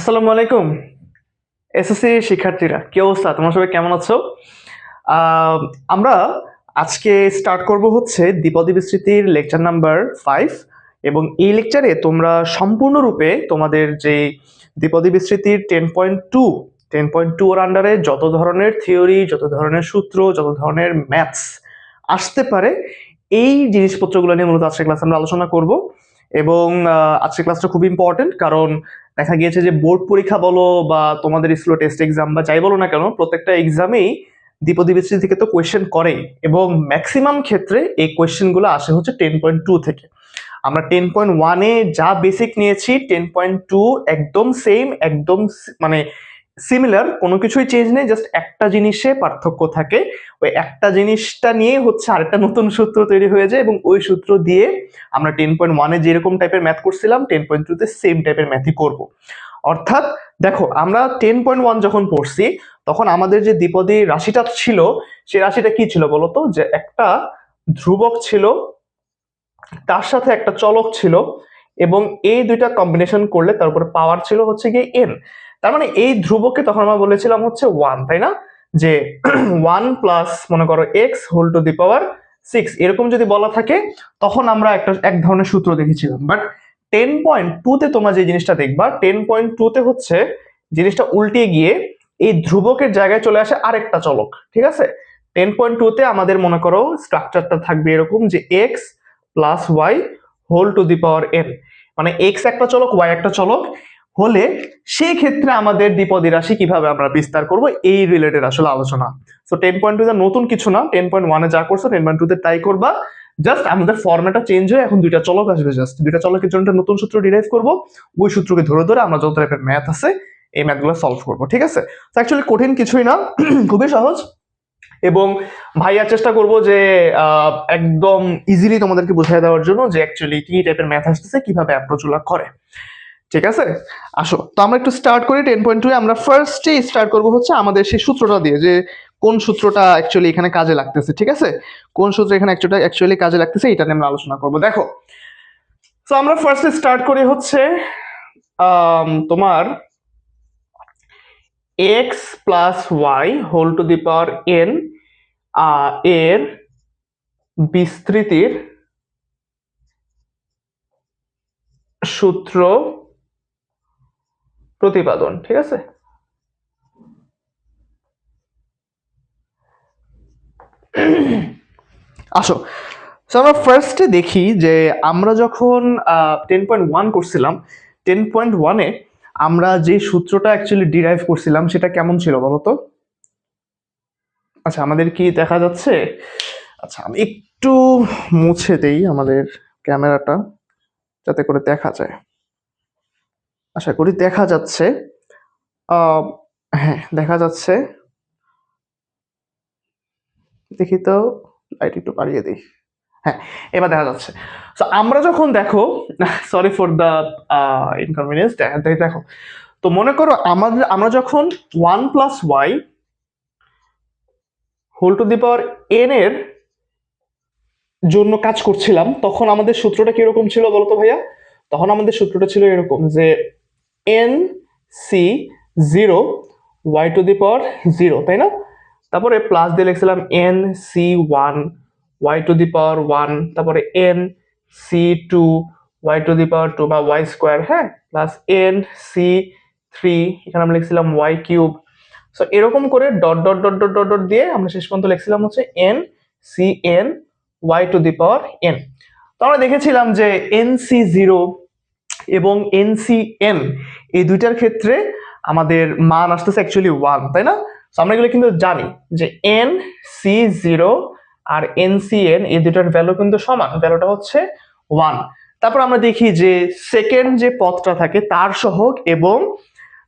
আসসালামু আলাইকুম। এসএসসি শিক্ষার্থীরা, কি অবস্থা? তোমরা সবাই কেমন আছো? আহ, আমরা আজকে স্টার্ট করব হচ্ছে দ্বিপদী বিস্তৃতির লেকচার নাম্বার 5। এবং এই লেকচারে তোমরা সম্পূর্ণরূপে তোমাদের যে দ্বিপদী বিস্তৃতির 10.2 এর আন্ডারে যত ধরনের থিওরি, যত ধরনের সূত্র, যত ধরনের ম্যাথস আসতে পারে, এই জিনিসপত্রগুলো নিয়ে মূলত আজকের ক্লাসে আমরা আলোচনা করব। এবং আজকের ক্লাসটা খুব ইম্পর্টেন্ট, কারণ দেখা গিয়েছে যে বোর্ড পরীক্ষা বলো বা তোমাদের স্কুল টেস্ট এক্সাম বা যাই বলো না কেন, প্রত্যেকটা এক্সামেই দ্বিপদী বিস্তৃতি থেকে তো কোয়েশ্চেন করেই, এবং ম্যাক্সিমাম ক্ষেত্রে এই কোয়েশ্চেনগুলো আসে হচ্ছে 10.2 থেকে। আমরা 10.1-এ যা বেসিক নিয়েছি, 10.2 একদম সেম, একদম মানে সিমিলার, কোনো কিছুই চেঞ্জ নেই, জাস্ট একটা জিনিসে পার্থক্য থাকে। ওই একটা জিনিসটা নিয়ে হচ্ছে আরেকটা নতুন সূত্র তৈরি হয়ে যায়, এবং ওই সূত্র দিয়ে আমরা 10.1-এ যেরকম টাইপের ম্যাথ করছিলাম 10.2-তে সেম টাইপের ম্যাথই করব। অর্থাৎ দেখো, আমরা 10.1 যখন পড়ছি তখন আমাদের যে দ্বিপদী রাশিটা ছিল, সেই রাশিটা কি ছিল বলতো? যে একটা ধ্রুবক ছিল, তার সাথে একটা চলক ছিল, এবং এই দুইটা কম্বিনেশন করলে তার উপরে পাওয়ার ছিল হচ্ছে গিয়ে এন। তার মানে এই ধ্রুবককে তখন আমরা বলেছিলাম হচ্ছে 1, তাই না? যে 1 প্লাস মনে করো x whole to the power 6, এরকম যদি বলা থাকে তখন আমরা এক ধরনের সূত্র দেখেছিলাম। বাট 10.2-তে তোমরা যে জিনিসটা দেখবা, 10.2-তে হচ্ছে জিনিসটা উল্টে গিয়ে এই ধ্রুবকের জায়গায় চলে আসে আরেকটা চলক, ঠিক আছে? 10.2-তে আমাদের মনে করো স্ট্রাকচারটা থাকবে এরকম যে x plus y whole to the power n, মানে এক্স একটা চলক, ওয়াই একটা চলক হলে সেই ক্ষেত্রে আমাদের দ্বিপদী রাশি কিভাবে আমরা বিস্তার করব, এই রিলেটেড আসলে আলোচনা। সো 10.2 নতুন কিছু না, 10.1-এ যা করছো 10.2-তে তাই করবা। জাস্ট আমাদের ফর্মেটটা চেঞ্জ হয়ে এখন দুইটা চলক আসবে, জাস্ট দুইটা চলকের জন্য একটা নতুন সূত্র ডিরাইভ করব। ওই সূত্রকে ধরে ধরে আমরা যত টাইপের ম্যাথ আছে এই ম্যাথগুলো সলভ করব, ঠিক আছে? তো অ্যাকচুয়ালি কঠিন কিছুই না, খুবই সহজ। এবং ভাইয়া চেষ্টা করব যে একদম ইজিলি তোমাদেরকে বুঝিয়ে দেওয়ার জন্য যে অ্যাকচুয়ালি কি টাইপের ম্যাথ আসতেছে, কিভাবে অ্যাপ্রোচ গুলা করে। ঠিক আছে, আসো তো আমরা একটু স্টার্ট করি 10.2। আমরা ফার্স্টে স্টার্ট করব হচ্ছে আমাদের সেই সূত্রটা দিয়ে, যে কোন সূত্রটা অ্যাকচুয়ালি এখানে কাজে লাগতেছে, ঠিক আছে? কোন সূত্র এখানে অ্যাকচুয়ালি কাজে লাগতেছে এটা নিয়ে আমরা আলোচনা করব। দেখো, তো আমরা ফার্স্টে স্টার্ট করি হচ্ছে তোমার x plus y whole to the power n এর বিস্তৃতির সূত্র প্রতিপাদন, ঠিক আছে? আসো, তো আমরা ফার্স্টে দেখি যে আমরা যখন 10.1 করছিলাম, 10.1-এ আমরা যে সূত্রটা অ্যাকচুয়ালি ডিরাইভ করছিলাম সেটা কেমন ছিল বলতো? আচ্ছা, আমাদের কি দেখা যাচ্ছে? আচ্ছা, আমি একটু মুছে দেই আমাদের ক্যামেরাটা যাতে করে দেখা যায়। আশা করি দেখা যাচ্ছে। আহ, হ্যাঁ, দেখা যাচ্ছে। দেখি তো, লাইট একটু বাড়িয়ে দিই। হ্যাঁ, এবার দেখা যাচ্ছে। তো আমরা যখন দেখো, সরি ফর দ্য ইনকনভিনিয়েন্স, দেখো তো মনে করো আমরা যখন 1 plus y whole to the power n এর জন্য কাজ করছিলাম, তখন আমাদের সূত্রটা কিরকম ছিল বলতো ভাইয়া? তখন আমাদের সূত্রটা ছিল এরকম যে n c zero y to the power zero, তাই না? তারপরে প্লাস দিয়ে লিখছিলাম n c one y to the power one, তারপরে n c two y to the power two বা ওয়াই স্কোয়ার, হ্যাঁ, প্লাস এন সি থ্রি, এখানে আমরা লিখছিলাম ওয়াই কিউব। সো এরকম করে dot dot dot dot dot dot দিয়ে আমরা শেষ পর্যন্ত লিখছিলাম হচ্ছে n C n y to the power n. তো আমরা দেখেছিলাম যে এন সি জিরো এবং এন সি এন এই দুইটার ক্ষেত্রে আমাদের মান আসতেছে অ্যাকচুয়ালি ওয়ান, তাই না? তো আমরা এগুলো কিন্তু জানি যে এন সি জিরো আর এন সি এন এই দুটার ভ্যালু কিন্তু সমান, ভ্যালুটা হচ্ছে ওয়ান। তারপর আমরা দেখি যে সেকেন্ড যে পদটা থাকে তার সহগ এবং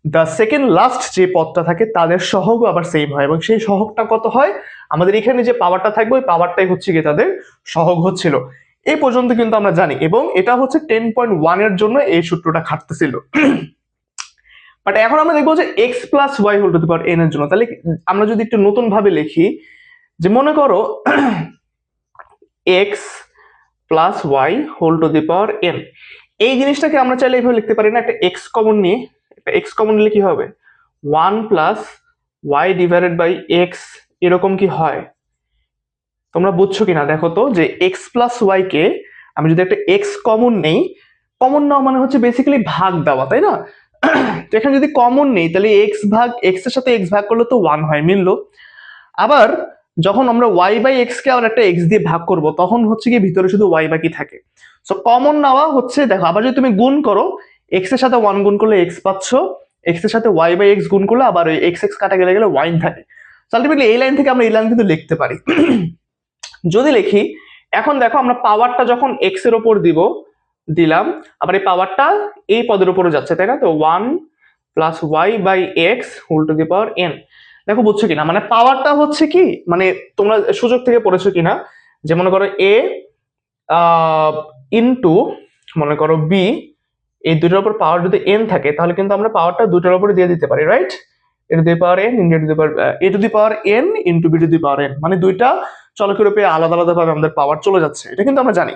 দ্য সেকেন্ড লাস্ট যে পদটা থাকে তাদের সহগও আবার সেম হয়, এবং সেই সহগটা কত হয়? আমাদের এখানে যে পাওয়ারটা থাকবে ওই পাওয়ারটাই হচ্ছে গিয়ে তাদের সহগ হচ্ছিল। এই পর্যন্ত কিন্তু আমরা জানি, এবং এটা হচ্ছে 10.1 এর জন্য এই সূত্রটা খাটতেছিল। বাট এখন আমরা দেখবো যে x plus y whole to the power n এর জন্য, তাহলে আমরা যদি একটু নতুন ভাবে লিখি, যে মনে করো x plus y whole to the power n, এই জিনিসটাকে আমরা চাইলে এইভাবে লিখতে পারি না, একটা এক্স কমন নিয়ে এক্স কমন নিলে কি হবে 1 plus y divided by x, এরকম কি হয়? তোমরা বুঝছো কিনা দেখো তো, যে এক্স প্লাস ওয়াই কে আমি যদি একটা এক্স কমন নেই, কমন নেওয়া মানে হচ্ছে বেসিক্যালি ভাগ দেওয়া, তাই না? তো এখানে যদি কমন নেই তাহলে এক্স ভাগ এক্স এর সাথে এক্স ভাগ করলে তো 1 হয়, মিললো। আবার যখন আমরা ওয়াই বাই এক্স কে আবার একটা এক্স দিয়ে ভাগ করব, তখন হচ্ছে কি ভিতরে শুধু ওয়াই বাকি থাকে। সো কমন নেওয়া হচ্ছে, দেখো আবার যদি তুমি গুণ করো, এক্স এর সাথে 1 গুণ করলে এক্স পাচ্ছ, এক্স এর সাথে ওয়াই বাই এক্স গুণ করলে আবার ওই এক্স এক্স কাটা গেলে গেলে ওয়াই থাকে। আলটিমেটলি এই লাইন থেকে আমরা এই লাইন কিন্তু লিখতে পারি। যদি লিখি, এখন দেখো আমরা পাওয়ারটা যখন এক্স এর উপর দিলাম, আবার এই পাওয়ারটা এই পদের উপরে যাচ্ছে, তাই না? তো 1 plus y by x whole to the power n. দেখো বুঝছো কিনা, মানে পাওয়ারটা হচ্ছে কি, মানে তোমরা সুযোগ থেকে পড়েছো কিনা, যে মনে করো এ ইনটু মনে করো বি, এই দুটোর উপর পাওয়ার যদি এন থাকে তাহলে কিন্তু আমরা পাওয়ারটা দুটোর উপরে দিয়ে দিতে পারি, right? A to the power n into a to the power n into b to the power n, মানে দুইটা চলকের উপরে আলাদা আলাদা ভাবে আমাদের পাওয়ার চলে যাচ্ছে, এটা কিন্তু আমরা জানি।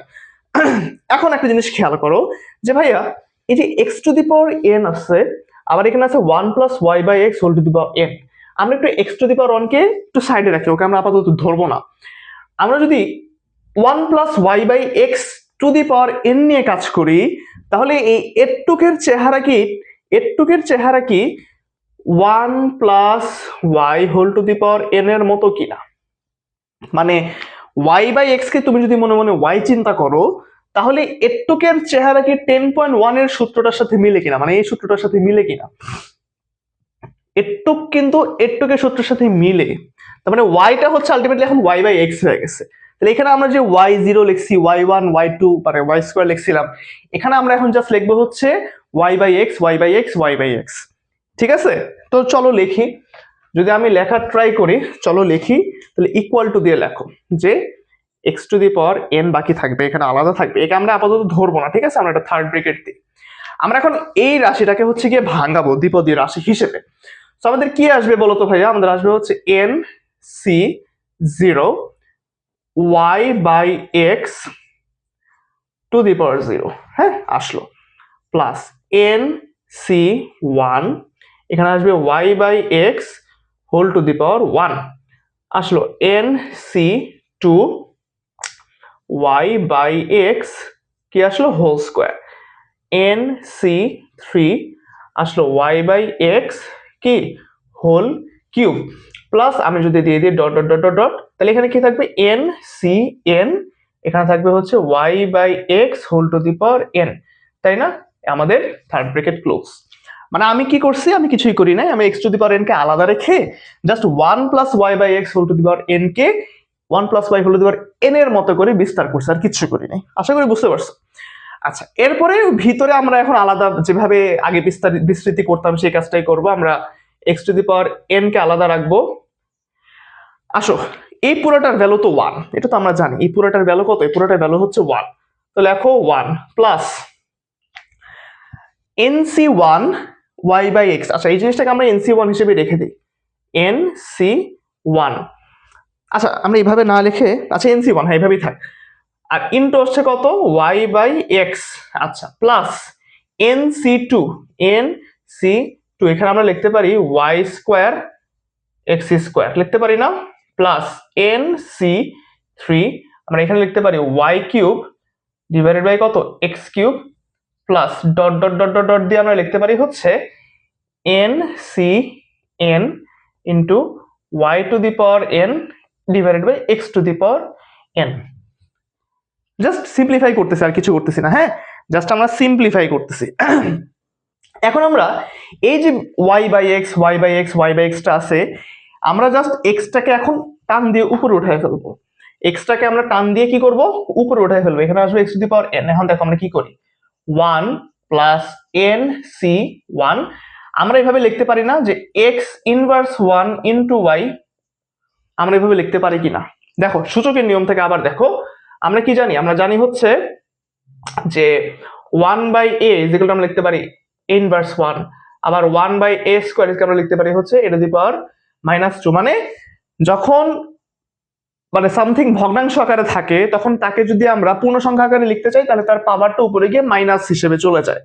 এখন একটা জিনিস খেয়াল করো, যে ভাইয়া এই যে x to the power n আছে, আবার এখানে আছে 1 plus y by x whole to the power n. আমরা একটু এক্স টু দি পাওয়ার 1 কে একটু সাইডে রাখি, ওকে আমরা আপাতত ধরবো না। আমরা যদি 1 plus y by x to the power n নিয়ে কাজ করি, তাহলে এই এটুকের চেহারা কি 1 plus y whole to the power n এর মতো কিনা? মানে ওয়াই বাই এক্স কে তুমি যদি মনে মনে ওয়াই চিন্তা করো, তাহলে এটুকের চেহারা কি 10.1 এর সূত্রটার সাথে মিলে কিনা, মানে এই সূত্রটার সাথে মিলে কিনা? এটুক কিন্তু এটুকের সূত্রের সাথে মিলে, তার মানে ওয়াইটা হচ্ছে আলটিমেটলি এখন ওয়াই বাই এক্স হয়ে গেছে। তাহলে এখানে আমরা যে ওয়াই জিরো লিখছি, ওয়াই ওয়ান, ওয়াই টু, মানে ওয়াই স্কোয়ার লিখছিলাম, এখানে আমরা এখন জাস্ট লিখবো হচ্ছে y by x, y by x, y by x. ঠিক আছে, তো চলো লিখি। যদি আমি লেখার ট্রাই করি, চলো লিখি, তাহলে ইকুয়াল টু দিয়ে লেখো, যে x to the power N বাকি থাকবে, এখানে আলাদা থাকবে, একে আমরা আপাতত ধরবো না, ঠিক আছে? আমরা একটা থার্ড ব্র্যাকেট দিই। আমরা এখন এই রাশিটাকে হচ্ছে গিয়ে ভাঙাবো দ্বিপদী রাশি হিসেবে। তো আমাদের কি আসবে বলতো ভাইয়া? আমাদের আসবে হচ্ছে n c zero y by x to the power zero, হ্যাঁ আসলো, প্লাস এন সি ওয়ান, এখানে আসবে y by x whole to the power one, আসলো n c two y by x, কি আসলো whole square, n C three আসলো y by x কি whole cube, plus আমি যদি দিয়ে দিই dot dot dot dot dot, তাহলে এখানে কি থাকবে এন সি এন, এখানে থাকবে হচ্ছে y by x whole to the power n, তাই না? আমাদের থার্ড ব্র্যাকেট ক্লোজ। মানে আমি কি করছি, আমি কিছুই করি নাই, আমি x to the power n কে আলাদা রেখে just 1 plus y by x whole to the power n কে 1 plus y whole to the power n এর মতো করে বিস্তার করছি, আর কিচ্ছু করি নাই। আশা করি বুঝতে পারছো। আচ্ছা, এরপরে ভিতরে আমরা এখন আলাদা যেভাবে আগে বিস্তৃতি করতাম সেই কাজটাই করব। আমরা x to the power n কে আলাদা রাখবো। আসো, এই পুরোটার ভ্যালু তো 1, এটা তো আমরা জানি। এই পুরোটার ভ্যালু কত? এই পুরোটার ভ্যালু হচ্ছে 1। তো লেখো 1 plus n C one y by x. আচ্ছা, এই জিনিসটাকে আমরা এনসি ওয়ান হিসেবে রেখে দিই, এনসি ওয়ান। আচ্ছা, আমরা এইভাবে না লিখে, আচ্ছা এনসি ওয়ান, হ্যাঁ এইভাবেই থাক। আর ইনটু হচ্ছে কত? Y by x. আচ্ছা, plus n c two, n c two, এখানে আমরা লিখতে পারি ওয়াই স্কোয়ার এক্স স্কোয়ার, লিখতে পারি না? প্লাস এন সি থ্রি, আমরা এখানে লিখতে পারি ওয়াই কিউব ডিভাইডেড বাই কত? X cube, plus dot dot dot dot dot দিয়ে আমরা লিখতে পারি হচ্ছে n C n into y to the power n divided by x to the power n. Just simplify করতেছি, আর কিছু করতেছি না, হ্যাঁ জাস্ট আমরা সিম্পলিফাই করতেছি। এখন আমরা এই যে y by x, y by x, y by এক্সটা আছে, আমরা জাস্ট এক্সটাকে এখন টান দিয়ে উপরে উঠায় ফেলবো। এক্সটাকে আমরা টান দিয়ে কি করব? উপরে উঠায় ফেলবো। এখানে আসবে x to the power N. এখন দেখো আমরা কি করি, 1 প্লাস এন সি ওয়ান। আমরা এভাবে লিখতে পারি না যে এক্স ইনভার্স 1 ইন্টু ওয়াই? আমরা এভাবে লিখতে পারি কিনা দেখো, সূচকের নিয়ম থেকে আবার দেখো, আমরা কি জানি? আমরা জানি হচ্ছে যে 1 বাই এ যেগুলো আমরা লিখতে পারি এ ইনভার্স 1, আবার 1 বাই এ স্কোয়ার আমরা লিখতে পারি হচ্ছে এ টু দি পাওয়ার -2। মানে যখন মানে সামথিং ভগ্নাংশ আকারে থাকে, তখন তাকে যদি আমরা পূর্ণ সংখ্যা আকারে লিখতে চাই, তাহলে তার পাওয়ারটা উপরে গিয়ে মাইনাস হিসেবে চলে যায়।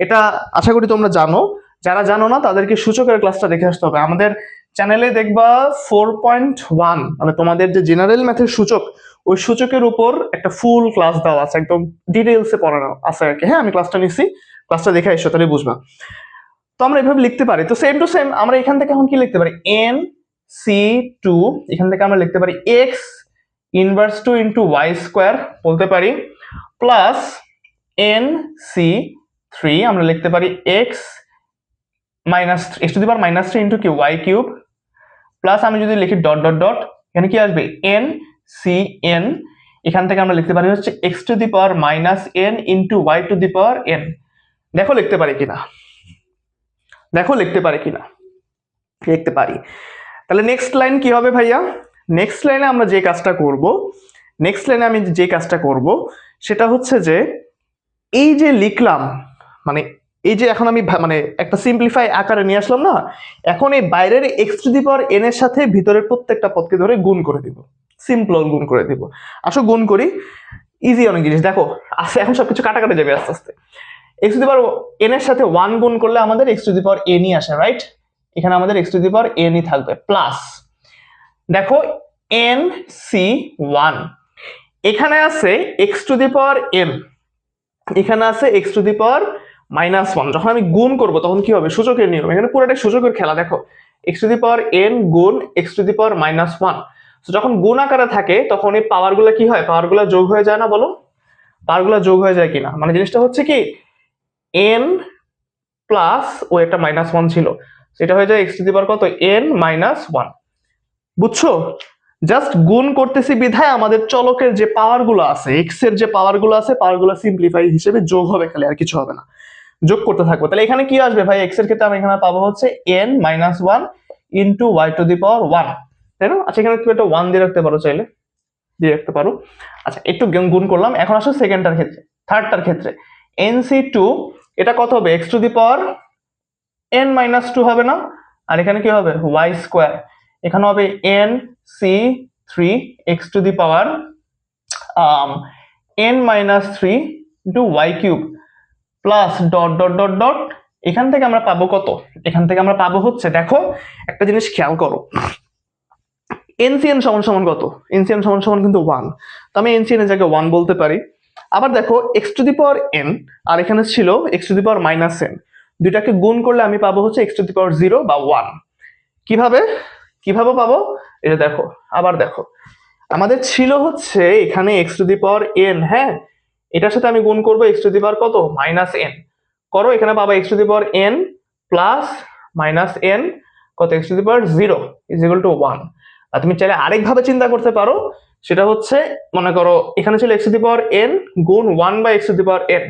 এটা আশা করি তোমরা জানো যারা জানো না তাদেরকে সূচকের ক্লাসটা দেখে আসতে হবে। আমাদের চ্যানেলে দেখবা 4.1 মানে তোমাদের যে জেনারেল ম্যাথের সূচক, ওই সূচকের উপর একটা ফুল ক্লাস দেওয়া আছে, একদম ডিটেইলসে পড়ানো আছে আর কি। হ্যাঁ, আমি ক্লাসটা নিছি, ক্লাসটা দেখে এসো, তাহলে বুঝবা। তো আমরা এভাবে লিখতে পারি। তো সেম টু সেম আমরা এখান থেকে এখন কি লিখতে পারি, এন সি টু, এখান থেকে আমরা লিখতে পারি x inverse two into y square বলতে পারি, প্লাস এন সি থ্রি আমরা লিখতে পারি x minus x to the power minus three into কি ওয়াই কিউব, প্লাস আমি যদি লিখি ডট ডট ডট, এখানে কি আসবে এন সি এন, এখান থেকে আমরা লিখতে পারি হচ্ছে x to the power minus n into y to the power n. দেখো লিখতে পারি কিনা, দেখো লিখতে পারি কিনা, লিখতে পারি। তাহলে নেক্সট লাইন কি হবে ভাইয়া? নেক্সট লাইনে আমরা যে কাজটা করব, নেক্সট লাইনে আমি যে কাজটা করব সেটা হচ্ছে যে এই যে লিখলাম, মানে এই যে এখন আমি মানে একটা সিম্পলিফাই আকারে নিয়ে আসলাম না, এখন এই বাইরের x to the power n এর সাথে ভিতরের প্রত্যেকটা পদকে ধরে গুণ করে দিব, সিম্পল গুণ করে দিব। আসো গুণ করি, ইজি অনেক জিনিস। দেখো আস্তে এখন সবকিছু কাটাকাটি যাবে আস্তে আস্তে। X to the power n এর সাথে 1 গুণ করলে আমাদের এক্স টু দি পাওয়ার এনই আসে, রাইট? এখানে আমাদের এক্স টু দি পাওয়ার এনই থাকবে, প্লাস দেখো এন সি ওয়ান, এখানে আছে x to the power N, এখানে আছে x to the power minus one. যখন আমি গুণ করবো তখন কি হবে, সূচকের নিয়ম, এখানে পুরোটাই সূচকের খেলা। দেখো x to the power n গুণ x to the power minus one, যখন গুণ আকারে থাকে তখন এই পাওয়ার গুলো কি হয়, পাওয়ার গুলো যোগ হয়ে যায় না, বলো পাওয়ার গুলো যোগ হয়ে যায় কিনা? মানে জিনিসটা হচ্ছে কি এন প্লাস ও একটা মাইনাস ওয়ান ছিল, সেটা হয়ে যায় এক্স টু দি পাওয়ার কত, এন মাইনাস ওয়ান। বুঝছো? জাস্ট গুণ করতেছি বিধায় আমাদের চলকের যে পাওয়ার গুলো আছে, এক্স এর যে পাওয়ার গুলো আছে, পাওয়ার গুলো সিম্পলিফাই হিসেবে যোগ হবে খালি, আর কিছু হবে না, যোগ করতে থাকবো। তাহলে এখানে কি আসবে ভাই, এক্স এর ক্ষেত্রে আমি এখানে পাবো হচ্ছে n minus one into y to the power one, তাই না? আচ্ছা এখানে তুমি একটা ওয়ান দিয়ে রাখতে পারো, চাইলে দিয়ে রাখতে পারো। আচ্ছা একটু গুণ করলাম, এখন আসো সেকেন্ডটার ক্ষেত্রে, থার্ডটার ক্ষেত্রে এন সি টু, এটা কত হবে, x to the power n minus two হবে না, আর এখানে কি হবে ওয়াই স্কোয়ার, এখানে হবে n C three x to the power n minus three into y cube, plus dot dot dot dot, এখান থেকে আমরা পাবো কত, এখান থেকে আমরা পাবো হচ্ছে, দেখো একটা জিনিস খেয়াল করো, এনসিএন সমান সমান কত, এনসিএন সমান সমান কিন্তু ওয়ান, তো আমি এনসিএন এর জায়গায় ওয়ান বলতে পারি। আবার দেখো x to the power n আর এখানে ছিল x to the power minus n, দুইটাকে গুণ করলে আমি পাবো হচ্ছে x to the power zero বা ওয়ান। কিভাবে কিভাবে পাবো, এটা দেখো, আবার দেখো আমাদের ছিল হচ্ছে এখানে x to the power N, হ্যাঁ এটার সাথে আমি গুণ করবো এক্স টু দি পাওয়ার কত মাইনাস এন, করো এখানে পাবো x to the power n plus minus n কত x to the power zero is equal to one. আর তুমি চাইলে আরেকভাবে চিন্তা করতে পারো, সেটা হচ্ছে মনে করো এখানে ছিল x to the power n গুণ one by x to the power n,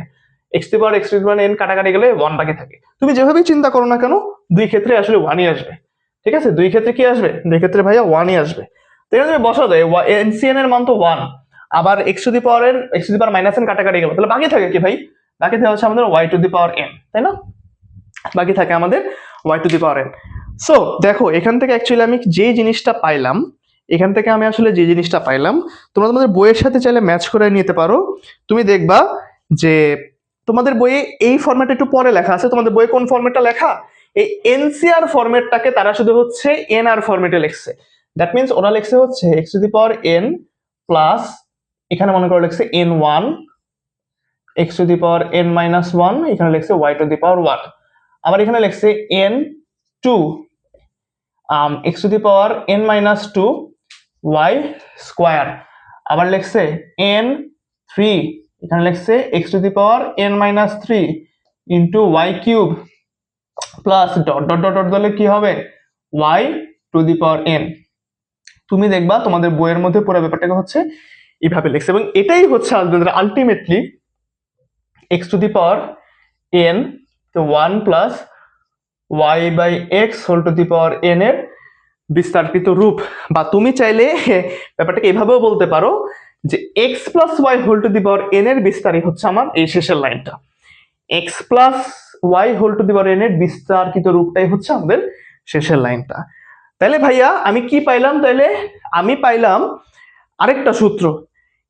x to the power x to the power n কাটাকাটি গেলে ওয়ান বাকি থাকে। তুমি যেভাবেই চিন্তা করো না কেন দুই ক্ষেত্রে আসলে ওয়ানই আসবে, ঠিক আছে? দুই ক্ষেত্রে কি আসবে, দুই ক্ষেত্রে ভাইয়া ওয়ানই আসবে। তো এখানে তুমি বসাও দেয় এনসিএন এর মান তো ওয়ান, আবার x to the power n x to the power minus N কাটাকাটি গেল, তাহলে বাকি থাকে কি ভাই, বাকি থাকে হচ্ছে আমাদের y to the power n, তাই না? বাকি থাকে আমাদের y to the power n. So দেখো এখান থেকে অ্যাকচুয়ালি আমি যে জিনিসটা পাইলাম, এখান থেকে আমি আসলে যে জিনিসটা পাইলাম, তোমরা তোমাদের বইয়ের সাথে চাইলে ম্যাচ করে নিতে পারো। তুমি দেখবা যে তোমাদের বইয়ে এই ফরম্যাট একটু পরে লেখা আছে, তোমাদের বইয়ে কোন ফরম্যাটটা লেখা, এই এনসিআর ফরম্যাটটাকে তারা শুধু হচ্ছে এনআর ফরম্যাটে লিখছে। দ্যাট মিনস ওরা লিখছে হচ্ছে x to the power n plus, এখানে মনে করো লিখছে n one x to the power n minus one, এখানে লিখছে y to the power one, আবার এখানে লিখছে n two x to the power n minus two y square, আবার লিখছে এন থ্রি, এখানে লিখছে x to the power n minus three into y cube, plus dot dot dot dot দিলে কি হবে y to the power N. তুমি দেখবা তোমাদের বইয়ের মধ্যে পুরো ব্যাপারটাকে হচ্ছে এইভাবে লিখছে, এবং এটাই হচ্ছে ultimately x to the power n তো one plus y by x whole to the power n এর বিস্তারিত রূপ। বা তুমি চাইলে ব্যাপারটাকে এভাবেও বলতে পারো যে x plus y whole to the power n এর বিস্তারই হচ্ছে আমার এই শেষের লাইনটা, x plus y whole to the power n এর বিস্তারিত রূপটাই হচ্ছে আমাদের শেষের লাইনটা। তাহলে ভাইয়া আমি কি পাইলাম, তাহলে আমি পাইলাম আরেকটা সূত্র,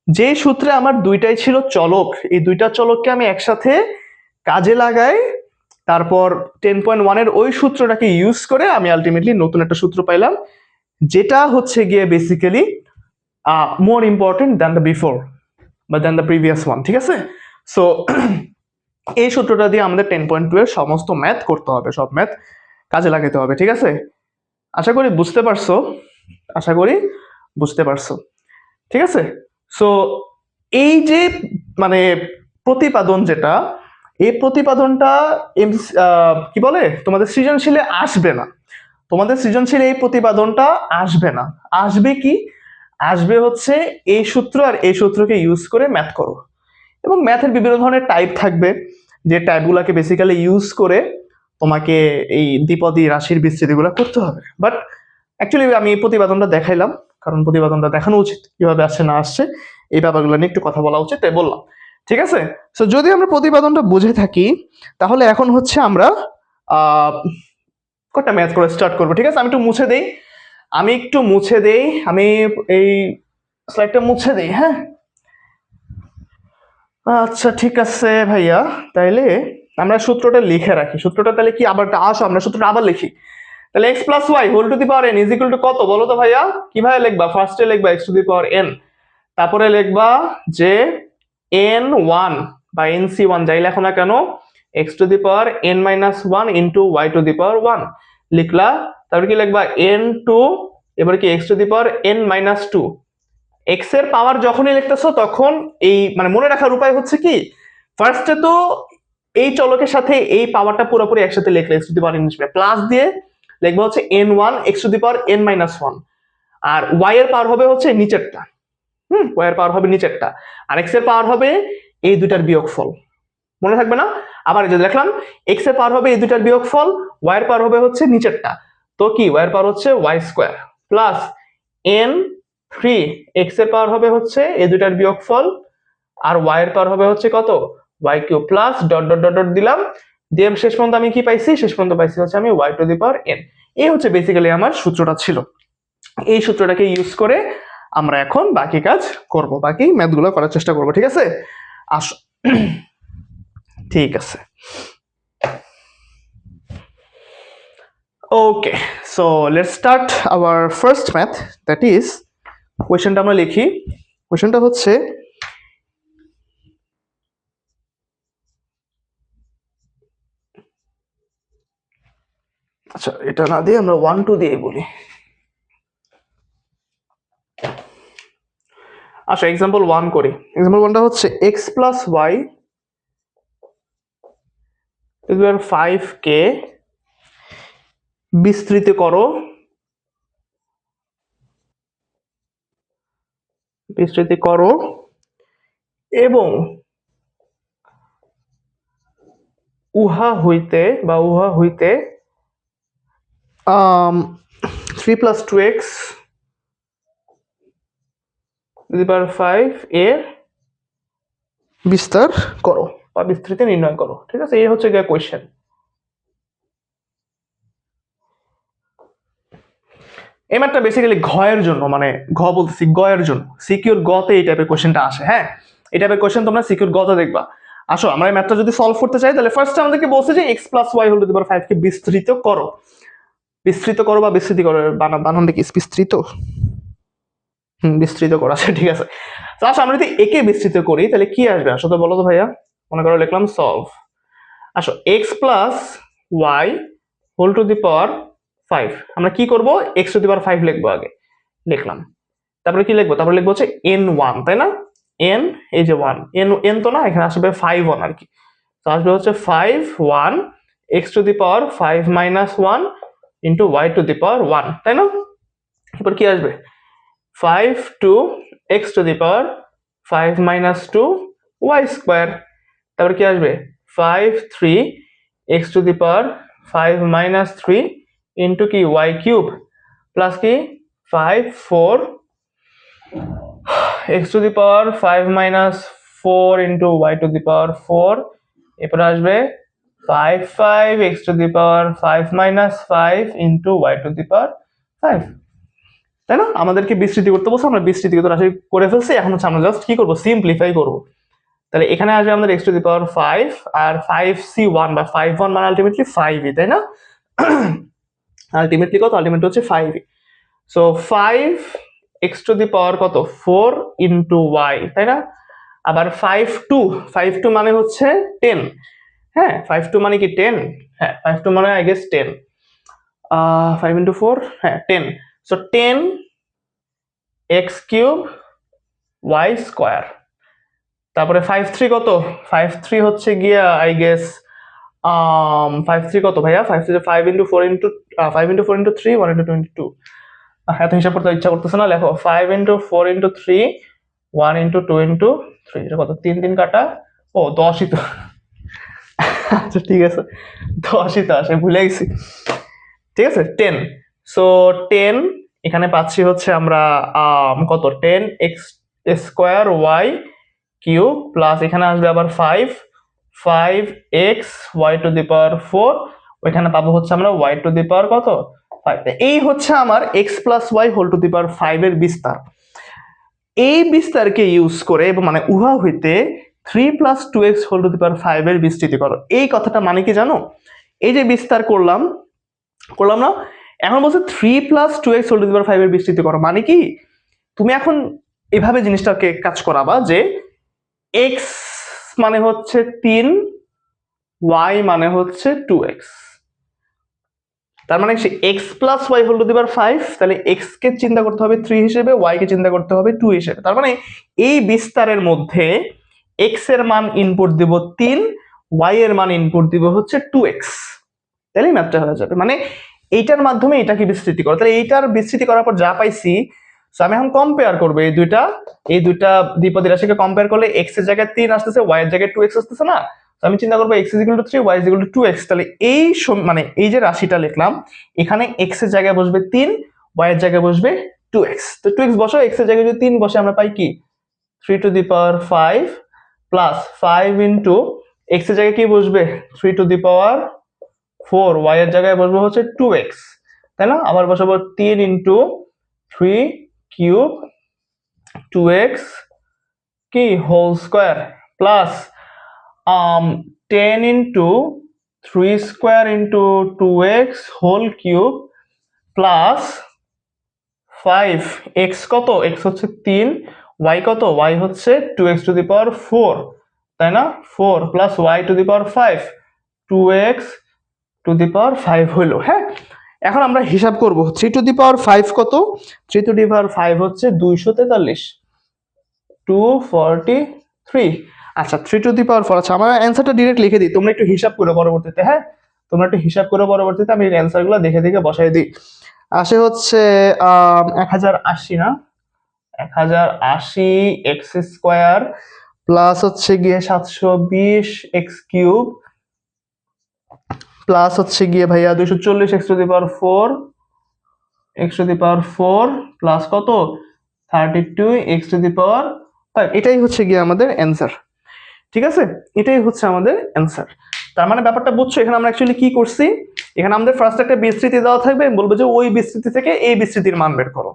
যে সূত্রে আমার দুইটাই ছিল চলক, এই দুইটা চলককে আমি একসাথে কাজে লাগাই তারপর 10.1 ওই সূত্রটাকে ইউজ করে আমি আলটিমেটলি নতুন একটা সূত্র পাইলাম, যেটা হচ্ছে গিয়ে basically more important than the before বা দ্যান দ্য প্রিভিয়াস ওয়ান। ঠিক আছে, সো এই সূত্রটা দিয়ে আমাদের 10.2 এর সমস্ত ম্যাথ করতে হবে, সব ম্যাথ কাজে লাগাতে হবে। ঠিক আছে, আশা করি বুঝতে পারছো, আশা করি বুঝতে পারছো। ঠিক আছে, সো এই যে মানে প্রতিপাদন, যেটা এই প্রতিপাদনটা কি বলে তোমাদের সৃজনশীলে আসবে না, তোমাদের সৃজনশীলে এই প্রতিপাদনটা আসবে না। আসবে কি, আসবে হচ্ছে এই সূত্র আর এই সূত্রকে ইউজ করে ম্যাথ করো। এবং ম্যাথের বিভিন্ন ধরনের টাইপ থাকবে, যে টাইপগুলোকে বেসিক্যালি ইউজ করে তোমাকে এই দ্বিপদী রাশির বিস্তৃতিগুলো করতে হবে। বাট অ্যাকচুয়ালি আমি এই প্রতিপাদনটা দেখাইলাম, কারণ প্রতিপাদনটা দেখানো উচিত, কিভাবে আসছে না আসছে এই ব্যাপারগুলো নিয়ে একটু কথা বলা উচিত, তাই বললাম। ঠিক আছে, সো যদি আমরা প্রতিপাদনটা বুঝে থাকি, তাহলে এখন হচ্ছে আমরা কটা ম্যাথ করে স্টার্ট করবো। ঠিক আছে, আমি একটু মুছে দেই, আমি এই স্লাইডটা মুছে দেই। হ্যাঁ, আচ্ছা ঠিক আছে ভাইয়া, তাইলে আমরা সূত্রটা লিখে রাখি। সূত্রটা তাহলে কি, আবার আসো আমরা সূত্রটা আবার লিখি। তাহলে x plus y whole to the power n is equal to কত বলো তো ভাইয়া? কিভাবে লিখবা? ফার্স্টে লিখবা x to the power n, তারপরে লিখবা যে n1 বা nc1 যাই লেখো না কেন, x to the power n minus 1 into y to the power 1 লিখলা। তারপরে কি লিখবা n2, এবারে কি x to the power n minus 2। X এর পাওয়ার যখনই লিখতেছো তখন এই মানে মনে রাখার উপায় হচ্ছে কি, ফার্স্টে তো এই চলকের সাথে এই পাওয়ারটা পুরোপুরি একসাথে লিখলে x to the power English plus দিয়ে লিখবো হচ্ছে n1 x to the power n minus 1, আর y এর পাওয়ার হবে হচ্ছে নিচেরটা, y এর পাওয়ার হবে নিচেরটা, আর x এর পাওয়ার হবে এই দুইটার বিয়োগফল। মনে থাকবে না? আবার এই যে দেখলাম x এর পাওয়ার হবে এই দুইটার বিয়োগফল, y এর পাওয়ার হবে হচ্ছে নিচেরটা, তো কি y এর পাওয়ার হচ্ছে y square plus n3 x এর পাওয়ার হবে হচ্ছে এই দুইটার বিয়োগফল, আর y এর পাওয়ার হবে হচ্ছে কত y cube plus dot dot dot dot দিলাম, দিয়ে শেষ পর্যন্ত আমি কি পাইছি, শেষ পর্যন্ত পাইছি হচ্ছে আমি y to the power n। এই হচ্ছে বেসিক্যালি আমার সূত্রটা ছিল। এই সূত্রটাকে ইউজ করে আমরা এখন বাকি কাজ করব, বাকি ম্যাথগুলো করার চেষ্টা করব। ঠিক আছে, আসো। ঠিক আছে, okay, so let's start our first math, that is কোয়েশ্চেনটা আমরা লিখি। কোয়েশ্চেনটা হচ্ছে আচ্ছা এটা না দিয়ে আমরা 1 2 দিয়ে বলি। আচ্ছা এক্সাম্পল 1 করি। এক্সাম্পল 1টা হচ্ছে x plus y to the power 5k বিস্তৃত করো, বিস্তৃত করো এবং উহা হইতে 3 plus 2x to the power 5 এর বিস্তার করো বা বিস্তৃতি নির্ণয় করো। ঠিক আছে, এই হচ্ছে গিয়ে কোয়েশ্চেন। এই ম্যাথটা বেসিক্যালি ঘয়ের জন্য, মানে ঘ বলতেছি গয়ের জন্য, সিকিউর গতে এই টাইপের কোয়েশ্চেনটা আসে। হ্যাঁ, এই টাইপের কোয়েশ্চেন তোমরা সিকিউর গতে দেখবা। আসো আমরা এই ম্যাথটা যদি সলভ করতে চাই, তাহলে ফার্স্ট আমাদেরকে বলছে যে x plus y whole to the power 5 কে বিস্তৃত করো, বিস্তৃত করো বা বিস্তৃতি করো, বানানটা কি বিস্তৃত, বিস্তৃত করা আছে। ঠিক আছে, তো আসো আমরা যদি একে বিস্তৃত করি তাহলে কি আসবে আসো তো বলো তো ভাইয়া। মনে করো লিখলাম সলভ, আসো x plus y whole to the power 5, আমরা কি করব x টু দি পাওয়ার 5 লিখবো, আগে লিখলাম, তারপরে কি লিখবো, তারপরে লিখবো হচ্ছে n1, তাই না, n এই যে 1 n তো না, এখানে আসবে 5 1 আর কি, তো আসবে হচ্ছে 5 1 x to the power 5 minus 1 into y to the power 1, তাই না। এরপর কি আসবে 5 2 x to the power 5 minus 2 y square, তারপর কি আসবে 5 3 x to the power 5 minus 3 into কি y কিউব প্লাস কি 5 4 x to the power 5 minus 4 into y to the power 4, এরপর আসবে 5 5 x to the power 5 minus 5 into y to the power 5, তাই না। আমাদেরকে বিস্তৃতি করতে বলছে, আমরা বিস্তৃতিগত রাশি করে ফেলছি, এখন হচ্ছে আমরা জাস্ট কি করবো, সিম্পলিফাই করবো। তাহলে এখানে আসবে আমাদের x to the power 5 R 5c1 বা 5 1 মানে আলটিমেটলি 5ই, তাই না? আলটিমেটলি কত? আলটিমেটলি হচ্ছে 5ই। সো 5 x টু দি পাওয়ার কত? 4 ইনটু y, তাই না? আবার 5 2 মানে হচ্ছে 10। হ্যাঁ, 5 2 মানে কি 10? হ্যাঁ, 5 2 মানে আই গেস 10। 5 ইনটু 4, হ্যাঁ 10। So 10 x cube y square. তারপরে 5 3 কত? 5 3 হচ্ছে গিয়া আই গেস 5 3 কত ভাইয়া? 5 3 5 into 4 into 5 into 4 into 3 1 into 22। এত হিসাব করতে ইচ্ছা করতেছে না, লেখো 5 ইনটু 4 ইনটু 3 1 ইনটু 2 ইনটু 3। এটা কত? 3 কাটা, ও 10ই তো। আচ্ছা ঠিক আছে, 10ই তো আসে, ভুলে গেছি। ঠিক আছে 10। সো 10 এখানে পাচ্ছি হচ্ছে আমরা কত? 10 x square y cube plus এখানে আসবে আবার 5 x y to the power 4, ওইখানে পাবো হচ্ছে আমরা ওয়াই টু দি পাওয়ার কত? 5। এই হচ্ছে আমার x plus y whole to the power 5 এর বিস্তার। এই বিস্তারকে ইউজ করে এবং মানে উহা হইতে 3 plus 2x whole to the power 5 এর বিস্তৃতি করো। এই কথাটা মানে কি জানো? এই যে বিস্তার করলাম না, এখন বলছে 3 plus 2x whole to the power 5 এর বিস্তৃতি করো। মানে কি, তুমি এখন এভাবে জিনিসটাকে কাজ করাবা যে x মানে হচ্ছে 3, y মানে হচ্ছে 2x। তার মানে x plus y whole to the power 5, তাহলে x কে চিন্তা করতে হবে 3 হিসেবে, y কে চিন্তা করতে হবে 2 হিসেবে। তার মানে এই বিস্তারের মধ্যে x এর মান ইনপুট দিব 3, y এর মান ইনপুট দিব হচ্ছে 2x। তাহলে ম্যাথটা হয়ে যাবে। মানে এইটার মাধ্যমে এটাকে বিস্তৃতি করো। তাহলে এইটার বিস্তৃতি করার পর যা পাইছি, সো আমি এখন কম্পেয়ার করবো এই দুইটা দ্বিপদী রাশিকে কম্পেয়ার করলে x এর জায়গায় 3 আসতেছে, y এর জায়গায় 2x আসতেছে না? তো আমি চিন্তা করবো x is equal to 3, y is equal to 2x। তাহলে এই মানে এই যে রাশিটা লিখলাম, এখানে x এর জায়গায় বসবে 3, y এর জায়গায় বসবে 2x। তো 2x বসাও, x এর জায়গায় যদি 3 বসে আমরা পাই কি 3 two the power 5 plus 5 into x এর জায়গায় কি বসবে 3 টু দি পাওয়ার 4, y এর জায়গায় বসবো হচ্ছে 2x, তাই না? আবার বসাবো 3 ইনটু 3 কিউব 2x কি whole square plus 10 into 3 square into 2x whole cube plus 5 x কত? x হচ্ছে 3, y কত? y হচ্ছে 2x টু দি পাওয়ার 4, তাই না? 4 plus y to the power 5, 2x to the power 5 হলো। হ্যাঁ, এখন আমরা হিসাব করব 3 টু দি পাওয়ার 5 কত? 3 টু দি পাওয়ার 5 হচ্ছে 243, 243। আচ্ছা 3 টু দি পাওয়ার 4। আচ্ছা আমার অ্যানসারটা ডিরেক্ট লিখে দিই, তোমরা একটু হিসাব করো পরবর্তীতে। হ্যাঁ, তোমরা একটু হিসাব করো পরবর্তীতে, আমি অ্যানসারগুলো দেখে দেখে বসাই দিই। আসে হচ্ছে 1080, না 1080 এক্স স্কোয়ার প্লাস হচ্ছে গিয়ে 720 এক্স কিউব প্লাস হচ্ছে গিয়ে ভাইয়া 240 x to the power 4, x to the power 4 plus কত 32 এক্স টু দি পাওয়ার 5। এটাই হচ্ছে গিয়ে আমাদের অ্যান্সার। ঠিক আছে, এটাই হচ্ছে আমাদের অ্যান্সার। তার মানে ব্যাপারটা বুঝছো, এখানে আমরা অ্যাকচুয়ালি কি করছি, এখানে আমাদের ফার্স্ট একটা বিস্তৃতি দেওয়া থাকবে, বলবো যে ওই বিস্তৃতি থেকে এই বিস্তৃতির মান বের করো।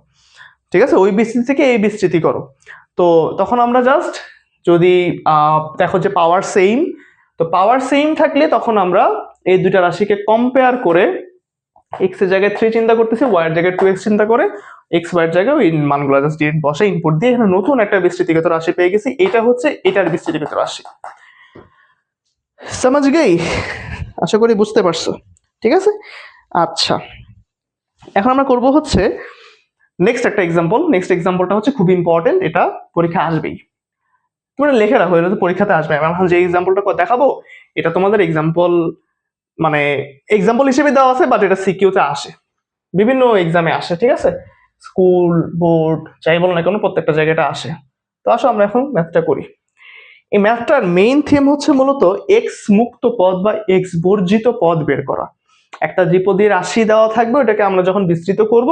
ঠিক আছে, ওই বিস্তৃতি থেকে এই বিস্তৃতি করো। তো তখন আমরা জাস্ট যদি দেখো যে পাওয়ার সেম, তো পাওয়ার সেম থাকলে তখন আমরা এই দুইটা রাশিকে কম্পেয়ার করে x এর জায়গায় 3 চিন্তা করতেছি, y এর জায়গায় 2x চিন্তা করে x y এর জায়গায় ওই মানগুলো জাস্ট ডিরেক্ট বসে ইনপুট দিয়ে এখানে নতুন একটা বিস্তৃতিগত রাশি পেয়ে গেছি। এটা হচ্ছে এটার বিস্তৃতিগত রাশি। সমাজ গেই? আশা করি বুঝতে পারছো। ঠিক আছে, আচ্ছা এখন আমরা করব হচ্ছে নেক্সট একটা এক্সাম্পল। নেক্সট এক্সাম্পলটা হচ্ছে খুব ইম্পর্টেন্ট, এটা পরীক্ষা আসবেই, তোমরা লিখে রাখো, এটা তো পরীক্ষাতে আসবে। এখন যে এক্সাম্পলটা দেখাবো এটা তোমাদের এক্সাম্পল মানে এক্সাম্পল হিসেবে দেওয়া আছে, বাট এটা সিকিউতে আসে, বিভিন্ন এক্সামে আসে। ঠিক আছে, স্কুল বোর্ড যাই বলো না কেন প্রত্যেকটা জায়গাটা আসে। তো আসো আমরা এখন ম্যাথটা করি। এই ম্যাথটার মেইন থিম হচ্ছে মূলত এক্স মুক্ত পদ বা এক্স বর্জিত পদ বের করা। একটা দ্বিপদী রাশি দেওয়া থাকবে, ওটাকে আমরা যখন বিস্তৃত করব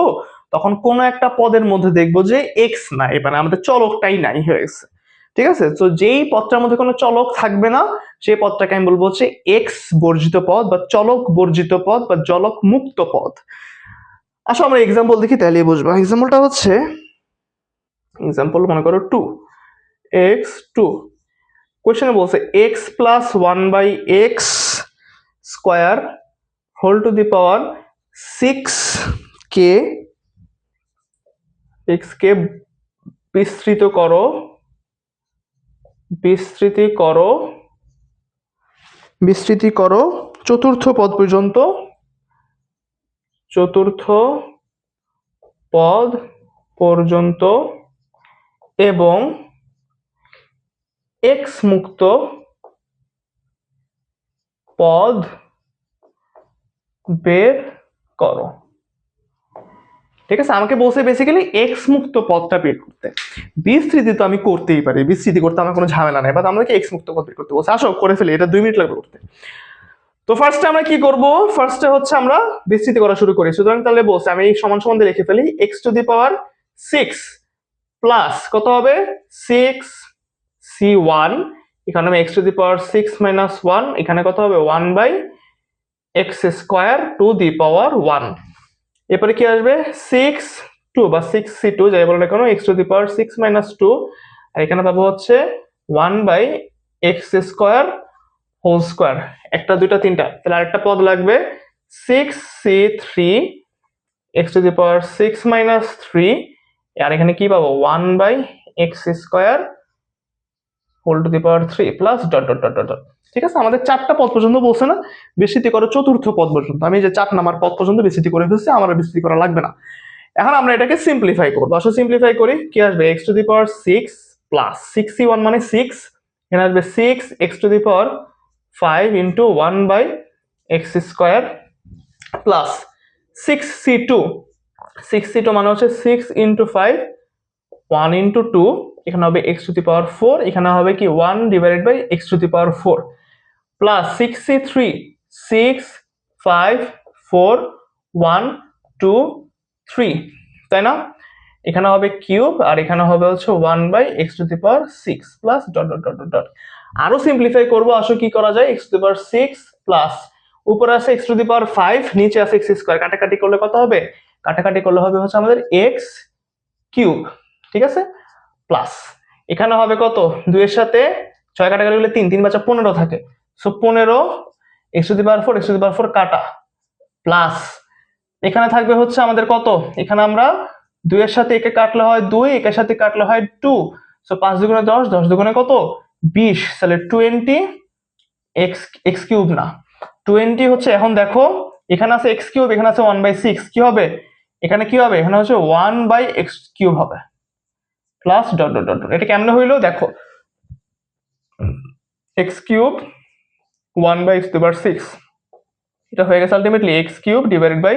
তখন কোন একটা পদের মধ্যে দেখবো যে এক্স নাই, মানে আমাদের চলকটাই নাই হয়ে গেছে। ঠিক আছে, তো যেই পদটার মধ্যে কোনো চলক থাকবে না সেই পদটাকে আমি বলবো হচ্ছে এক্স বর্জিত পদ বা চলক বর্জিত পদ বা চলক মুক্ত পদ। আসো আমরা এক্সাম্পল দেখি, তাহলে বুঝবো। এক্সাম্পলটা হচ্ছে এক্সাম্পল মনে করো 2x2 কোয়েশ্চেনে বলছে x plus one by x square whole to the power 6 কে এক্স কে বিস্তৃত করো বিস্তৃতি করো চতুর্থ পদ পর্যন্ত এবং এক্স মুক্ত পদ বের করো। ঠিক আছে, আমাকে বলছে বেসিক্যালি এক্স মুক্ত পদটা বের করতে। বিস্তৃতি তো আমি করতেই পারি, বিস্তৃতি করতে আমার কোনো ঝামেলা নেই, বাট আমাকে এক্স মুক্ত পদ বের করতে বলছে। আসো করে ফেলি, এটা 2 মিনিট লাগবে করতে। তো ফার্স্টে আমরা কি করব, ফার্স্টে হচ্ছে আমরা বিস্তৃতি করা শুরু করি। সুতরাং তাহলে বলছে আমি এই সমান সমান দিয়ে লিখে ফেলি x to the power 6 plus কত হবে 6c1, এখানে আমি x to the power 6 minus 1, এখানে কত হবে 1 by x square to the power 1। এরপরে কি আসবে 6 বা 6c2 যাই বলো না কেন, x to the power 6 minus 2, আর এখানে পাবো হচ্ছে 1 by x square whole square. একটা দুইটা তিনটা, তাহলে আরেকটা পদ লাগবে 6c3 x to the power 6 minus 3, আর এখানে কি পাবো 1 by x square whole to the power 3 plus dot dot dot dot. ঠিক আছে, আমাদের 4টা পদ পর্যন্ত বলছে না বিস্তৃতি করো চতুর্থ পদ পর্যন্ত। আমি যে 4 নাম্বার পদ পর্যন্ত বিস্তৃতি করে ফেলছি, আমার বিস্তৃতি করা লাগবে না। এখন আমরা এটাকে সিম্পলিফাই করবো। আসলে সিম্পলিফাই করি, কি আসবে x to the power 6 plus 6c1 মানে 6, এখানে আসবে 6 x to the power 5 into 1 by x square plus 6c2 মানে হচ্ছে 6 ইন্টু 5 1 ইন্টু 2, এখানে হবে এক্স টু দি পাওয়ার 4, এখানে হবে কি 1 divided by x to the power 4 plus 6c3 6 5 4 1 2 3, তাই না? এখানে হবে কিউব আর এখানে হবে হচ্ছে 1 by x to the power 6 plus dot dot dot dot. আরো সিম্পলিফাই করবো, আসো কি করা যায়, x to the power 6 plus উপরে আছে এক্স টু দি পাওয়ার 5, নিচে আছে এক্স স্কোয়ার, কাটাকাটি করলে কত হবে, কাটাকাটি করলে হবে হচ্ছে আমাদের এক্স কিউব। ঠিক আছে, প্লাস এখানে হবে কত 2 এর সাথে 6 কাটাকাটি করলে 3 3 বাচ্চা 15 থাকে, so 15 x to the power 4 x to the power 4 কাটা, প্লাস এখানে থাকবে হচ্ছে আমাদের কত, এখানে আমরা 2 এর সাথে একে কাটলে হয় 2, একের সাথে কাটলে হয় 2, সো 5 দুগুণে 10, 10 দুগুণে কত 20, তাহলে 20 এক্স এক্স কিউব না 20 হচ্ছে, এখন দেখো এখানে আছে এক্স কিউব, এখানে আছে 1/6, কি হবে এখানে, কি হবে এখানে হচ্ছে 1 বাই এক্স কিউব হবে প্লাস ডট ডট ডট। এটা কেমনে হইলো দেখো, x cube 1 by x to the power 6, এটা হয়ে গেছে ultimately x cube divided by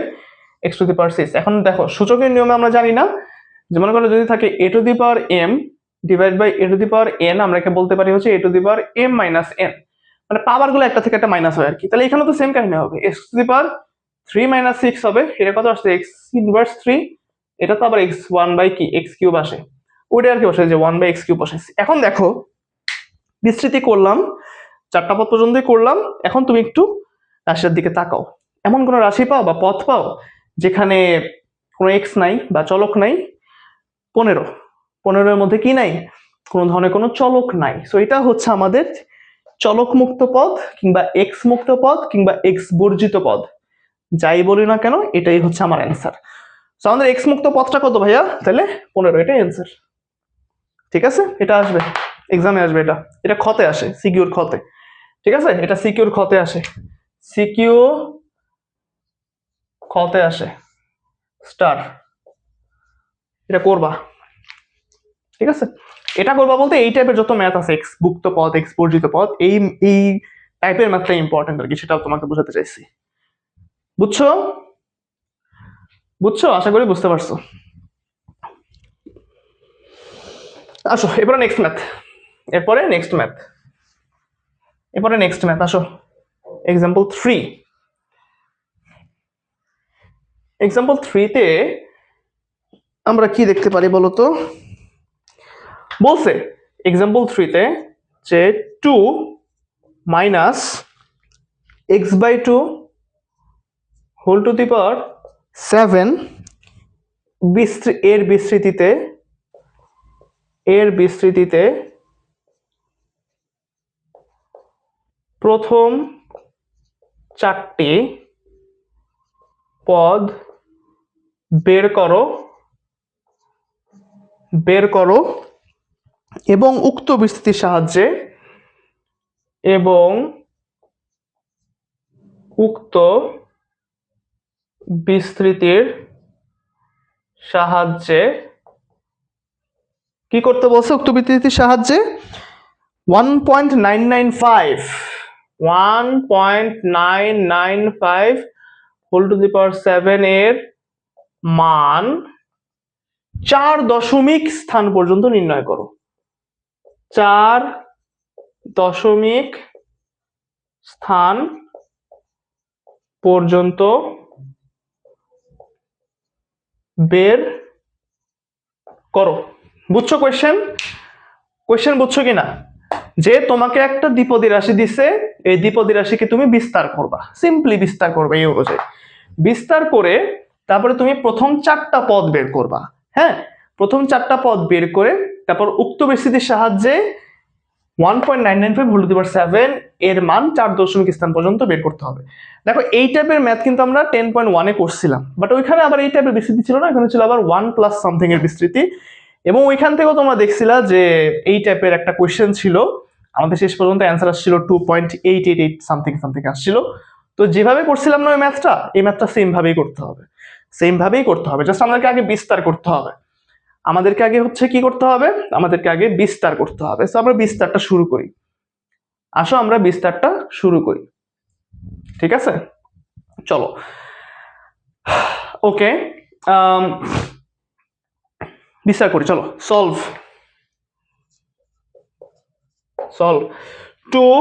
x to the power 6। এখন দেখো সূচকের নিয়মে আমরা জানি না, যে মনে করো যদি থাকে a to the power m divide by a to the power n, আমরা একে বলতে পারি হচ্ছে a to the power m minus n, মানে পাওয়ার গুলো একটা থেকে একটা মাইনাস হয় আর কি। তাহলে এখানে তো সেম কাহিনী হবে, x to the power 3 minus 6 হবে, এটা কত আসছে এক্স ইনভার্স 3, এটা তো আবার এক্স 1 বাই কি এক্স কিউব আসে, ওইটা আর কি বসে যে 1 বাই এক্স কিউব বসাইছি। এখন দেখো বিস্তৃতি করলাম, 4টা পদ পর্যন্তই করলাম। এখন তুমি একটু রাশির দিকে তাকাও, এমন কোন রাশি পাও বা পথ পাও যেখানে কোনো এক্স নাই বা চলক নাই। 15 এর মধ্যে কি নাই, কোনো ধরনের কোনো চলক নাই, সো এটা হচ্ছে আমাদের চলক মুক্ত পদ কিংবা এক্স মুক্ত পদ কিংবা এক্স বর্জিত পদ, যাই বলি না কেন এটাই হচ্ছে আমার অ্যান্সার। সো আমাদের এক্স মুক্ত পদটা কত ভাইয়া, তাহলে 15, এটাই অ্যান্সার। ঠিক আছে, এটা আসবে এক্সামে আসবে, এটা এটা খতে আসে, সিকিউর খতে। ঠিক আছে, এটা সিকিউর খতে আসে, সিকিউ খতে আসে স্টার, এটা করবা। ঠিক আছে, এটা করবা বলতে এই টাইপের যত ম্যাথ আছে এক্স মুক্ত পদ এক্স বর্জিত পদ, এই এই টাইপের ম্যাথটা ইম্পর্টেন্ট আর কি, সেটাও তোমাকে বোঝাতে চাইছি। বুঝছো বুঝছো, আশা করি বুঝতে পারছো। আসো এরপরে নেক্সট ম্যাথ, এরপরে নেক্সট ম্যাথ আসো, এক্সাম্পল 3। এক্সাম্পল 3 তে আমরা কি দেখতে পারি বলতো, বলছে এক্সাম্পল 3 তে যে 2 minus x by 2 whole to the power 7 এর বিস্তৃতিতে প্রথম 4টি পদ বের করো এবং উক্ত বিস্তৃতির সাহায্যে কি করতে বলছে? উক্ত বিস্তৃতির সাহায্যে 1.995 হোল টু দি পাওয়ার 7 এর মান 4 দশমিক স্থান পর্যন্ত নির্ণয় করো। 4 দশমিক স্থান পর্যন্ত বের করো। বুঝছো কোয়েশ্চেন বুঝছো কিনা? যে তোমাকে একটা দ্বিপদী রাশি দিছে, এই দ্বিপদী রাশিকে তুমি বিস্তার করবা, সিম্পলি বিস্তার করবে এই অনুযায়ী। বিস্তার করে তারপরে তুমি প্রথম 4টা পদ বের করবা। হ্যাঁ, প্রথম 4টা পদ বের করে তারপর উক্ত বিস্তৃতির সাহায্যে 1.995 হোল টু দি পাওয়ার 7 এর মান 4 দশমিক স্থান পর্যন্ত বের করতে হবে। দেখো এই টাইপের ম্যাথ কিন্তু আমরা 10.1 এ করছিলাম, বাট ওইখানে আবার এই টাইপের বিস্তৃতি ছিল না, এখানে ছিল আবার 1 প্লাস সামথিং এর বিস্তৃতি। এবং ওইখান থেকেও তোমরা দেখছিলা যে এই টাইপের একটা কোয়েশ্চেন ছিল, আমাদের শেষ পর্যন্ত অ্যান্সার আসছিল 2.888 সামথিং আসছিল। তো যেভাবে করছিলাম না ওই ম্যাথটা, এই ম্যাথটা সেম ভাবেই করতে হবে, জাস্ট আমাদেরকে আগে বিস্তার করতে হবে। আমাদেরকে আগে হচ্ছে কি করতে হবে? আমাদেরকে আগে বিস্তার করতে হবে। তো আমরা বিস্তারটা শুরু করি। আসো আমরা বিস্তারটা শুরু করি, ঠিক আছে? চলো, ওকে, বিস্তার করি, চলো। Solve 2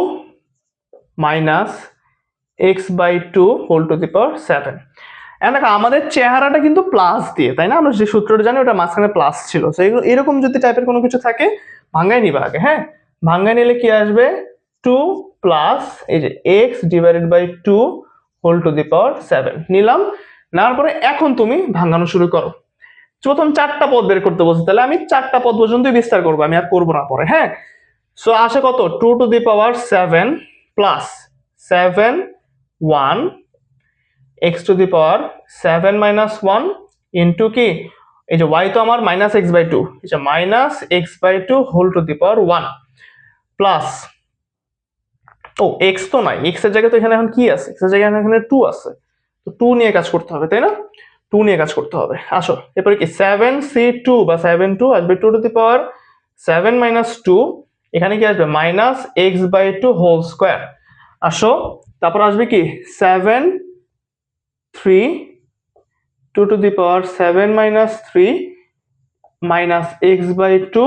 minus x/2 whole to the power 7। দেখো আমাদের চেহারাটা কিন্তু প্লাস দিয়ে, তাই না? আমরা যে সূত্রটা জানি ওটা মাঝখানে প্লাস ছিল। এরকম যদি টাইপের কোনো কিছু থাকে ভাঙাই নিবা আগে। হ্যাঁ, ভাঙাই নিলে কি আসবে? 2 প্লাস এই যে x/2 whole to the power 7 নিলাম। নেওয়ার পরে এখন তুমি ভাঙানো শুরু করো। প্রথম 4টা পদ বের করতে বলছি, তাহলে আমি 4টা পদ পর্যন্ত বিস্তার করবো, আমি আর করবো না পরে। হ্যাঁ, সো আসে কত? 2 to the power 7 plus 7 1 x to the power 7 minus 1 into কি, এই যে y তো আমার মাইনাস x/2, এই যে minus x/2 whole to the power 1 plus, ও x তো নাই, x এর জায়গায় তো এখানে এখন কি আছে? x এর জায়গায় এখানে 2 আছে, তো 2 নিয়ে কাজ করতে হবে, তাই না? 2 নিয়ে কাজ করতে হবে। আসো এরপরে কি 7c2 বা 7 2 আসবে 2 টু দি পাওয়ার 7 মাইনাস 2, এখানে কি আসবে? Minus x/2 whole square. আসো তারপর আসবে কি 7 3 2 to the power 7 minus 3 minus x/2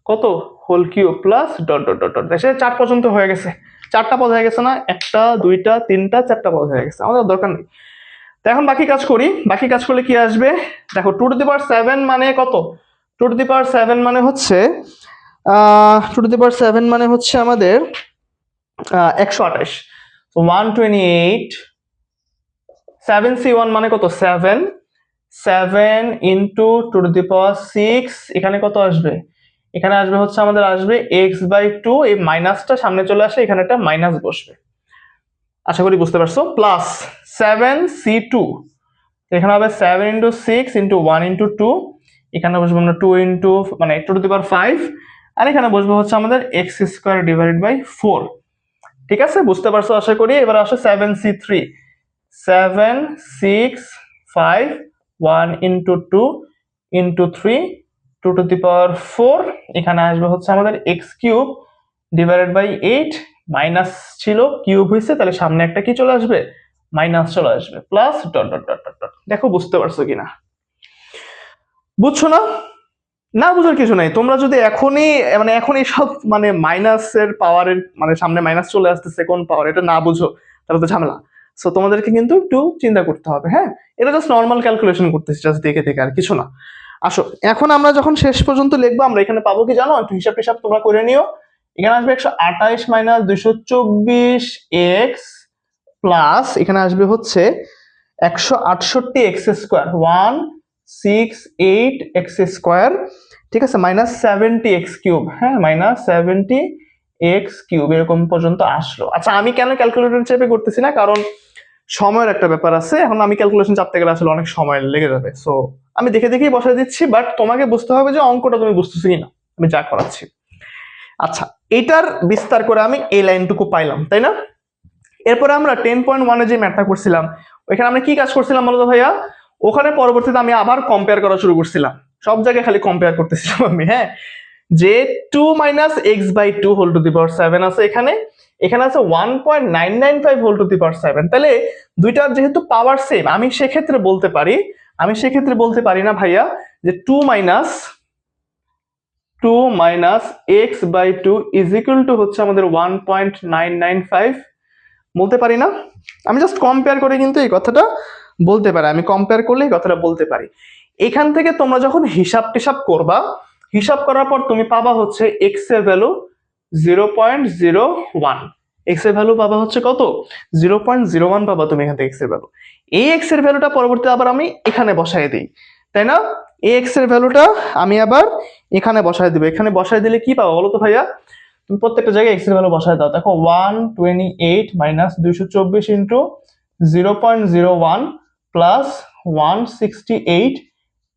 কত whole cube plus dot dot dot dot. দেখে 4 পর্যন্ত হয়ে গেছে, 4টা পদ হয়ে গেছে না? 1টা 2টা 3টা 4টা পদ হয়ে গেছে, আমাদের দরকার নেই। তো এখন বাকি কাজ করি। বাকি কাজ করলে কি আসবে? দেখো 2 টু দি পাওয়ার 7 মানে কত? 2 টু দি পাওয়ার 7 মানে হচ্ছে 2 টু দি পাওয়ার 7 মানে হচ্ছে আমাদের 128। তো 128 7c1 মানে কত? 7 7 ইন্টু 2 টু দি পাওয়ার 6, এখানে কত আসবে? এখানে আসবে হচ্ছে আমাদের আসবে x/2, এই মাইনাসটা সামনে চলে আসে, এখানে একটা মাইনাস বসবে, আশা করি বুঝতে পারছো। প্লাস 7c2, এখানে হবে 7 ইন্টু 6 ইন্টু 1 ইন্টু 2, এখানে বসবো আমরা 2 ইন্টু মানে 2 টু দি পাওয়ার 5, আর এখানে বসবো হচ্ছে আমাদের x² ডিভাইডেড বাই 4। ঠিক আছে, বুঝতে পারছো আশা করি। এবার আসো 7c3, 7 6 5 1 into 2 into 3 2 to the power 4, এখানে আসবে হচ্ছে আমাদের x³ ডিভাইডেড বাই 8, মাইনাস ছিল কিউব হয়েছে, তাহলে সামনে একটা কি চলে আসবে? মাইনাস চলে আসবে, plus dot dot dot dot dot. দেখো বুঝতে পারছো কিনা? বুঝছো না? না বুঝার কিছু নাই। তোমরা যদি এখনই সব মানে মাইনাসের পাওয়ারের মানে সামনে মাইনাস চলে আসতেছে কোন পাওয়ার, এটা না বুঝো তাহলে তো ঝামেলা। সো তোমাদেরকে কিন্তু একটু চিন্তা করতে হবে। হ্যাঁ, এটা জাস্ট নর্মাল ক্যালকুলেশন করতেছি, জাস্ট দেখে দেখে, আর কিছু না। আসো এখন আমরা যখন শেষ পর্যন্ত লিখবো, আমরা এখানে পাবো কি জানো? একটু হিসাব টিসাব তোমরা করে নিও। এখানে আসবে 128 মাইনাস 224 এক্স প্লাস এখানে আসবে হচ্ছে 168 এক্স স্কোয়ার 168 এক্স স্কোয়ার, ঠিক আছে, মাইনাস 70 এক্স কিউব। হ্যাঁ, মাইনাস 70 এক্স কিউব এরকম পর্যন্ত আসলো। আচ্ছা আমি কেন ক্যালকুলেটর চেপে করতেছি না, কারণ সময়ের একটা ব্যাপার আছে, এখন আমি ক্যালকুলেশন চাপতে গেলে আসলে অনেক সময় লেগে যাবে। সো আমি দেখে দেখেই বসাই দিচ্ছি, বাট তোমাকে বুঝতে হবে যে অঙ্কটা তুমি বুঝতেছি কিনা আমি যা করাচ্ছি। আচ্ছা এটার বিস্তার করে আমি এই লাইনটুকু পাইলাম, তাই না? এরপরে আমরা 10.1 যে ম্যাথটা করছিলাম, ওইখানে আমরা কি কাজ করছিলাম বলতো ভাইয়া? ওখানে পরবর্তীতে আমি আবার কম্পেয়ার করা শুরু করছিলাম, সব জায়গায় খালি কম্পেয়ার করতেছিলাম আমি, হ্যাঁ, যে 2 minus x by 2 whole to the power 7 আছে এখানে, এখানে আছে 1.995 হোল টু দি পাওয়ার 7। তাহলে দুইটার যেহেতু পাওয়ার সেম, আমি সেক্ষেত্রে বলতে পারি না ভাইয়া যে 2 minus x by 2 is equal to হচ্ছে আমাদের 1.995, বলতে পারি না? আমি জাস্ট কম্পেয়ার করে কিন্তু এই কথাটা বলতে পারি, আমি কম্পেয়ার করলে এই কথাটা বলতে পারি। এখান থেকে তোমরা যখন হিসাব টিসাব করবা, হিসাব করার পর তুমি পাবা হচ্ছে এক্স এর ভ্যালু 0.01, এক্স এর ভ্যালু পাবা হচ্ছে কত? 0.01 পাবা তুমি এখান থেকে এক্স এর ভ্যালু। এই এক্স এর ভ্যালুটা পরবর্তীতে আবার আমি এখানে বসাই দিই, তাই না? এই এক্স এর ভ্যালুটা আমি আবার এখানে বসাই দিব, এখানে বসাই দিলে কি পাবো বলো তো ভাইয়া? তুমি প্রত্যেকটা জায়গায় এক্স এর ভ্যালু বসায় দাও, দেখো 128 minus 224 into 0.01 plus 168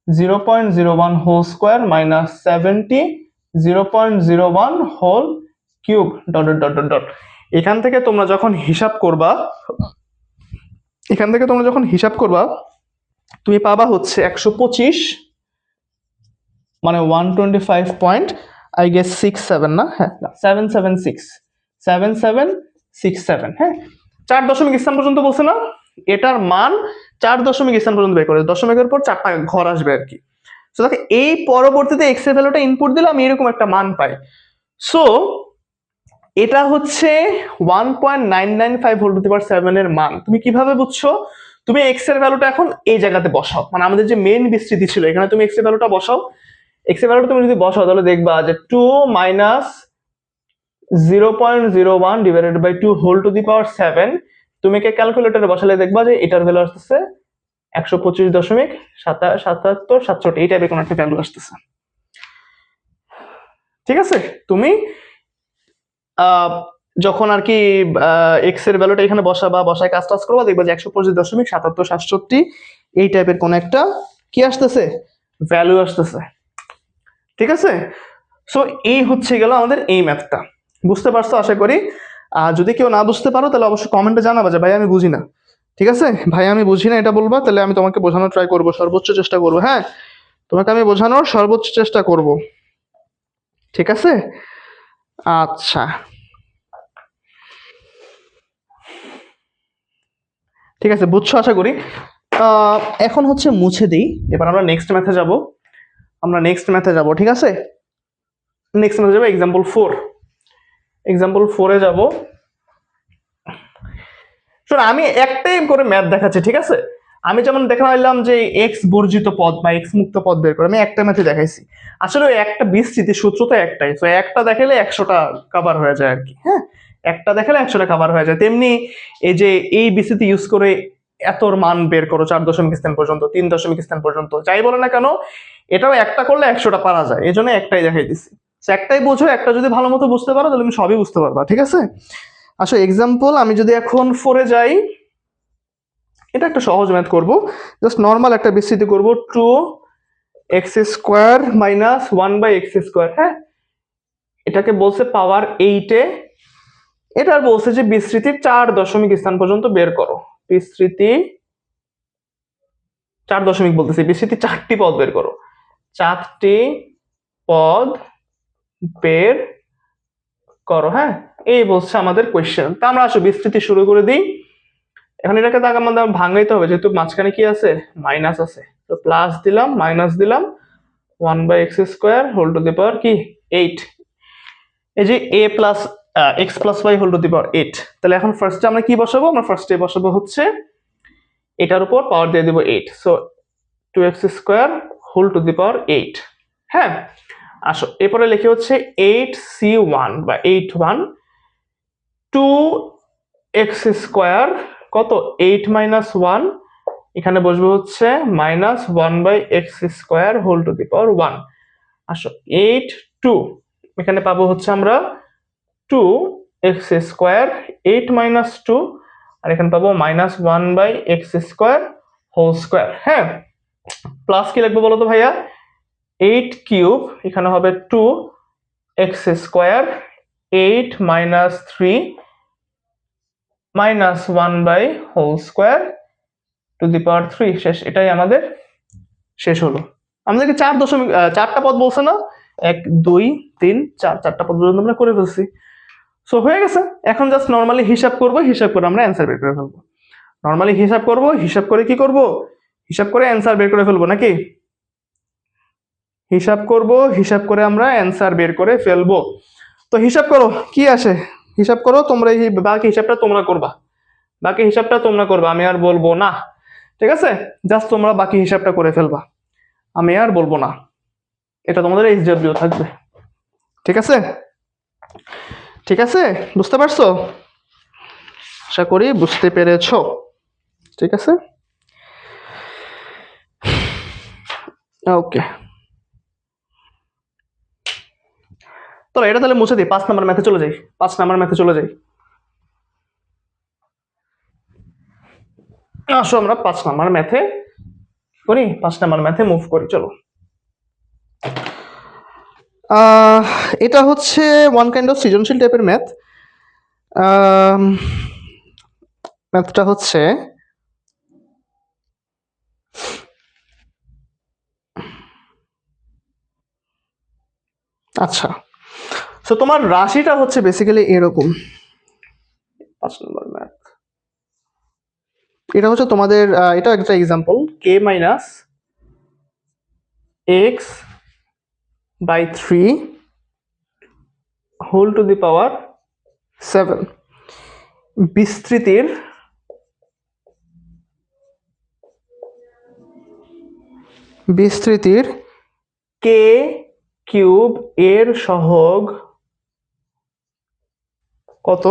0.01 whole square minus 70 0.01 whole cube dot dot dot dot dot. এখান থেকে তোমরা যখন হিসাব করবা, তুমি পাবা হচ্ছে 125, মানে 125 I guess 67 না, হ্যাঁ 7767, হ্যাঁ 4 দশমিক স্থান পর্যন্ত বলছে না, এটার মান 4 দশমিক স্থান পর্যন্ত বের করে, দশমিকের পর 4টা ঘর আসবে আর কি। সো দেখো এই পরবর্তীতে এক্স এর ভ্যালুটা ইনপুট দিলে আমি এরকম একটা মান পাই। সো এটা হচ্ছে 1.995 হোল টু দি পাওয়ার 7 এর মান। তুমি কিভাবে বুঝছো? তুমি এক্স এর ভ্যালুটা এখন এই জায়গাতে বসাও, মানে আমাদের যে মেইন বিস্তৃতি ছিল এখানে তুমি এক্স এর ভ্যালুটা বসাও। এক্স এর ভ্যালুটা তুমি যদি বসাও তাহলে দেখবা যে 2 minus 0.01 divided by 2 whole to the power 7, তুমি কে ক্যালকুলেটরে বসালে দেখবা যে এটার ভ্যালু আসতেছে 125.7767 এই টাইপের কোন একটা ভ্যালু আসতেছে। ঠিক আছে, তুমি যখন আর কি এক্স এর ভ্যালুটা এখানে বসাবা, বসায় কাজ টাজ করবা, দেখবা যে 125.7767 এই টাইপের কোন একটা কি আসতেছে, ভ্যালু আসতেছে। ঠিক আছে, সো এই হচ্ছে গেল আমাদের এই ম্যাথটা। বুঝতে পারছো আশা করি। যদি কেউ না বুঝতে পারো তাহলে অবশ্যই কমেন্টে জানাবা যে ভাই আমি বুঝি না। ঠিক আছে, ভাই আমি বুঝি না এটা বলবা, তাহলে আমি তোমাকে বোঝানোর ট্রাই করবো, সর্বোচ্চ চেষ্টা করবো। হ্যাঁ, তোমাকে আমি বোঝানোর সর্বোচ্চ চেষ্টা করব। ঠিক আছে, আচ্ছা ঠিক আছে, বুঝছো আশা করি। এখন হচ্ছে মুছে দিই, এবার আমরা নেক্সট ম্যাথে যাব। ঠিক আছে, নেক্সট ম্যাথে যাবো এক্সাম্পল 4-এ যাব। শোনো আমি একটাই করে ম্যাথ দেখাচ্ছি, ঠিক আছে? আমি যেমন দেখাইলাম যে এক্স বর্জিত পদ বা এক্স মুক্ত পদ বের করে, আমি একটা ম্যাথে দেখাইছি। আসলে ওই একটা বিস্তৃতি সূত্র তো একটাই, তো একটা দেখালে 100টা কভার হয়ে যায় আর কি। হ্যাঁ, একটা দেখালে 100টা কভার হয়ে যায়। তেমনি এই যে এই বিস্তৃতি ইউজ করে এতর মান বের করো 4 দশমিক স্থান পর্যন্ত, 3 দশমিক স্থান পর্যন্ত, যাই বলে না কেন এটাও একটা করলে 100টা পারা যায়, এই জন্য একটাই দেখাই দিচ্ছি। একটাই বোঝো, একটা যদি ভালো মতো বুঝতে পারো তাহলে তুমি সবই বুঝতে পারবা। ঠিক আছে, আসলে এক্সাম্পল আমি যদি এখন 4-এ যাই, এটা একটা সহজ ম্যাথ করব, জাস্ট নর্মাল একটা বিস্তৃতি করব 2x square minus 1/x square. হ্যাঁ, এটাকে বলছে পাওয়ার 8-এ, এটার বলছে যে বিস্তৃতির 4 দশমিক স্থান পর্যন্ত বের করো। বিস্তৃতি 4 দশমিক বলতেছি, বিস্তৃতি 4টি পদ বের করো, 4টি পদ বের করো। হ্যাঁ, এই বলছে আমাদের কোয়েশ্চেন। তা আমরা আসলে বিস্তৃতি শুরু করে দিই। এখন এটাকে তাকে আমাদের ভাঙাইতে হবে, যেহেতু মাঝখানে কি আছে, মাইনাস আছে, তো প্লাস দিলাম মাইনাস দিলাম 1/x square whole to the power কি 8, এই যে a plus x plus y whole to the power 8। তাহলে এখন ফার্স্টে আমরা কি বসাবো? আমরা ফার্স্টে বসাবো হচ্ছে এটার উপর পাওয়ার দিয়ে দিব 8, so 2x square whole to the power 8। হ্যাঁ, আসো এরপরে লিখে হচ্ছে 8c1 বা 8(1) 2x স্কোয়ার কত 8 মাইনাস 1, এখানে বসবে হচ্ছে minus 1/x square whole to the power 1। আসো 8 2, এখানে পাবো হচ্ছে আমরা two x square 8 minus two, আর এখানে পাবো minus 1/x square whole square. হ্যাঁ, প্লাস কি লিখবো বলো তো ভাইয়া, 8 কিউব, এখানে হবে 2x স্কোয়ার 8 মাইনাস 3 মাইনাস 1/হোল স্কোয়ার টু দি পাওয়ার 3। শেষ, এটাই আমাদের শেষ হলো। আমাদেরকে 4টা পদ বলছে না, 1 2 3 4, 4টা পদ পর্যন্ত আমরা করে ফেলছি। সো হয়ে গেছে। এখন জাস্ট নর্মালি হিসাব করব, হিসাব করে আমরা অ্যান্সার বের করে ফেলবো। নর্মালি হিসাব করব, হিসাব করে কি করব, হিসাব করে অ্যান্সার বের করে ফেলবো নাকি? হিসাব করব, হিসাব করে আমরা অ্যান্সার বের করে ফেলবো। তো হিসাব করো, কি আসে হিসাব করো তোমরা, এই বাকি হিসাবটা তোমরা করবা, বাকি হিসাবটা তোমরা করবা, আমি আর বলবো না। ঠিক আছে, জাস্ট তোমরা বাকি হিসাবটা করে ফেলবা, আমি আর বলবো না। এটা তোমাদের এইচডব্লিউ থাকবে। ঠিক আছে, ঠিক আছে, বুঝতে পারছো? আশা করি বুঝতে পেরেছো। ঠিক আছে, ওকে। তো এটা তাহলে মুছে দিই, 5 নাম্বার ম্যাথে চলে যাই, 5 নাম্বার ম্যাথে চলে যাই। আসো আমরা 5 নাম্বার ম্যাথে করি, 5 নাম্বার ম্যাথে মুভ করি, চলো। এটা হচ্ছে ওয়ান কাইন্ড অফ সৃজনশীল টাইপের ম্যাথ। ম্যাথটা হচ্ছে আচ্ছা, সো তোমার রাশিটা হচ্ছে বেসিক্যালি এরকম। 5 নম্বর ম্যাথ, এটা হচ্ছে তোমাদের, এটা একটা example, k minus x by 3 whole to the power 7 বিস্তৃতির k কিউব এর সহগ কত?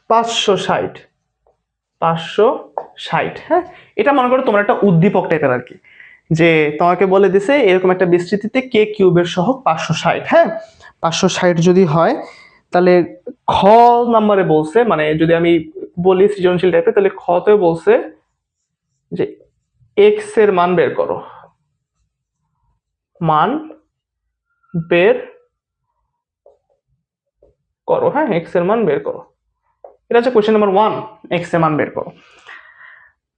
560। 560। হ্যাঁ, এটা মনে করো তোমার একটা উদ্দীপক টাইপের আর কি, যে তোমাকে বলে দিছে এরকম একটা বিস্তৃতিতে কে কিউবের সহগ 560। হ্যাঁ, 560 যদি হয় তাহলে খ নাম্বারে বলছে, মানে যদি আমি বলি সৃজনশীল টাইপের, তাহলে খতেও বলছে যে এক্স এর মান বের করো, মান বের করো। হ্যাঁ, এক্স এর মান বের করো, এটা হচ্ছে কোয়েশ্চেন নাম্বার 1, এক্স এর মান বের করো।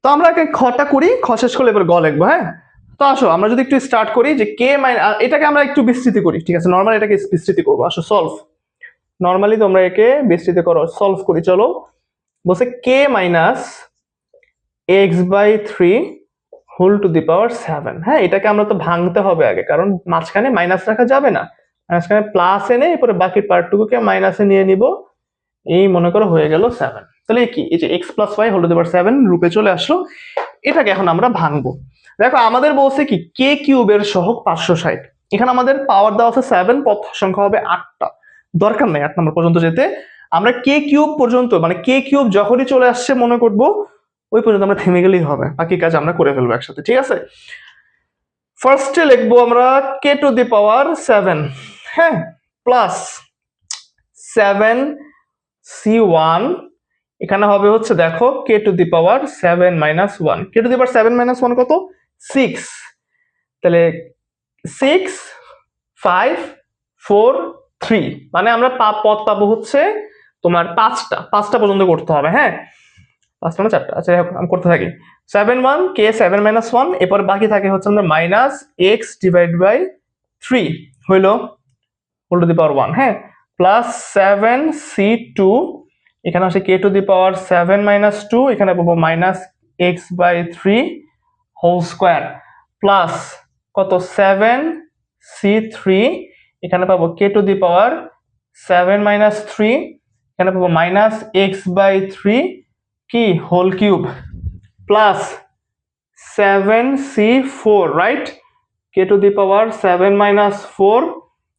তো আমরা খটা করি, খ শেষ করলে এবার গ লিখবো। হ্যাঁ, তো আসো আমরা যদি একটু স্টার্ট করি যে কে এটাকে আমরা একটু বিস্তৃতি করি। ঠিক আছে, নর্মালি এটাকে বিস্তৃতি করবো। আসো সলভ, নর্মালি তোমরা একে বিস্তৃতি করো, সলভ করি। চলো, বলছে k minus x by 3 whole to the power 7। হ্যাঁ, এটাকে আমরা তো ভাঙতে হবে আগে, কারণ মাঝখানে মাইনাস রাখা যাবে না, মাঝখানে প্লাস এনে এরপরে বাকি পার্টটুকুকে মাইনাসে নিয়ে নিব, এই মনে করো হয়ে গেল 7। তাহলে কি, এই যে x plus y whole to the power 7 রূপে চলে আসলো। এটাকে এখন আমরা ভাঙবো। দেখো আমাদের বলছে কি কে কিউবের সহগ 560, এখানে আমাদের পাওয়ার দেওয়া আছে 7, পদ সংখ্যা হবে 8টা, দরকার নেই 8 নম্বর পর্যন্ত যেতে। আমরা কে কিউব পর্যন্ত, মানে কে কিউব যখনই চলে আসছে মনে করব ওই পর্যন্ত আমরা থেমে গেলেই হবে, বাকি কাজ আমরা করে ফেলবো একসাথে। ঠিক আছে, ফার্স্টে লিখবো আমরা কে টু দি পাওয়ার 7, হ্যাঁ, প্লাস 7c1, এখানে হবে হচ্ছে দেখো k to the power 7 minus 1, k to the power 7 minus 1 কত? 6। তাহলে 6 5 4 3, মানে আমরা পদ পাবো হচ্ছে তোমার 5টা পর্যন্ত করতে হবে। হ্যাঁ, 5টা না 4টা, আচ্ছা আমি করতে থাকি। 7 1 কে 7 মাইনাস 1, এরপর বাকি থাকে হচ্ছে আমাদের মাইনাস এক্স ডিভাইড বাই 3 হইলো হোল টু দি পাওয়ার 1। হ্যাঁ, প্লাস 7c2, এখানে আসে কে টু দি পাওয়ার 7 মাইনাস 2, এখানে পাবো minus x by 3 whole square, plus কত 7c3, এখানে পাবো কে টু দি পাওয়ার 7 মাইনাস 3, এখানে পাবো মাইনাস এক্স বাই 3 কি whole cube, plus 7c4, right, k to the power 7 minus 4,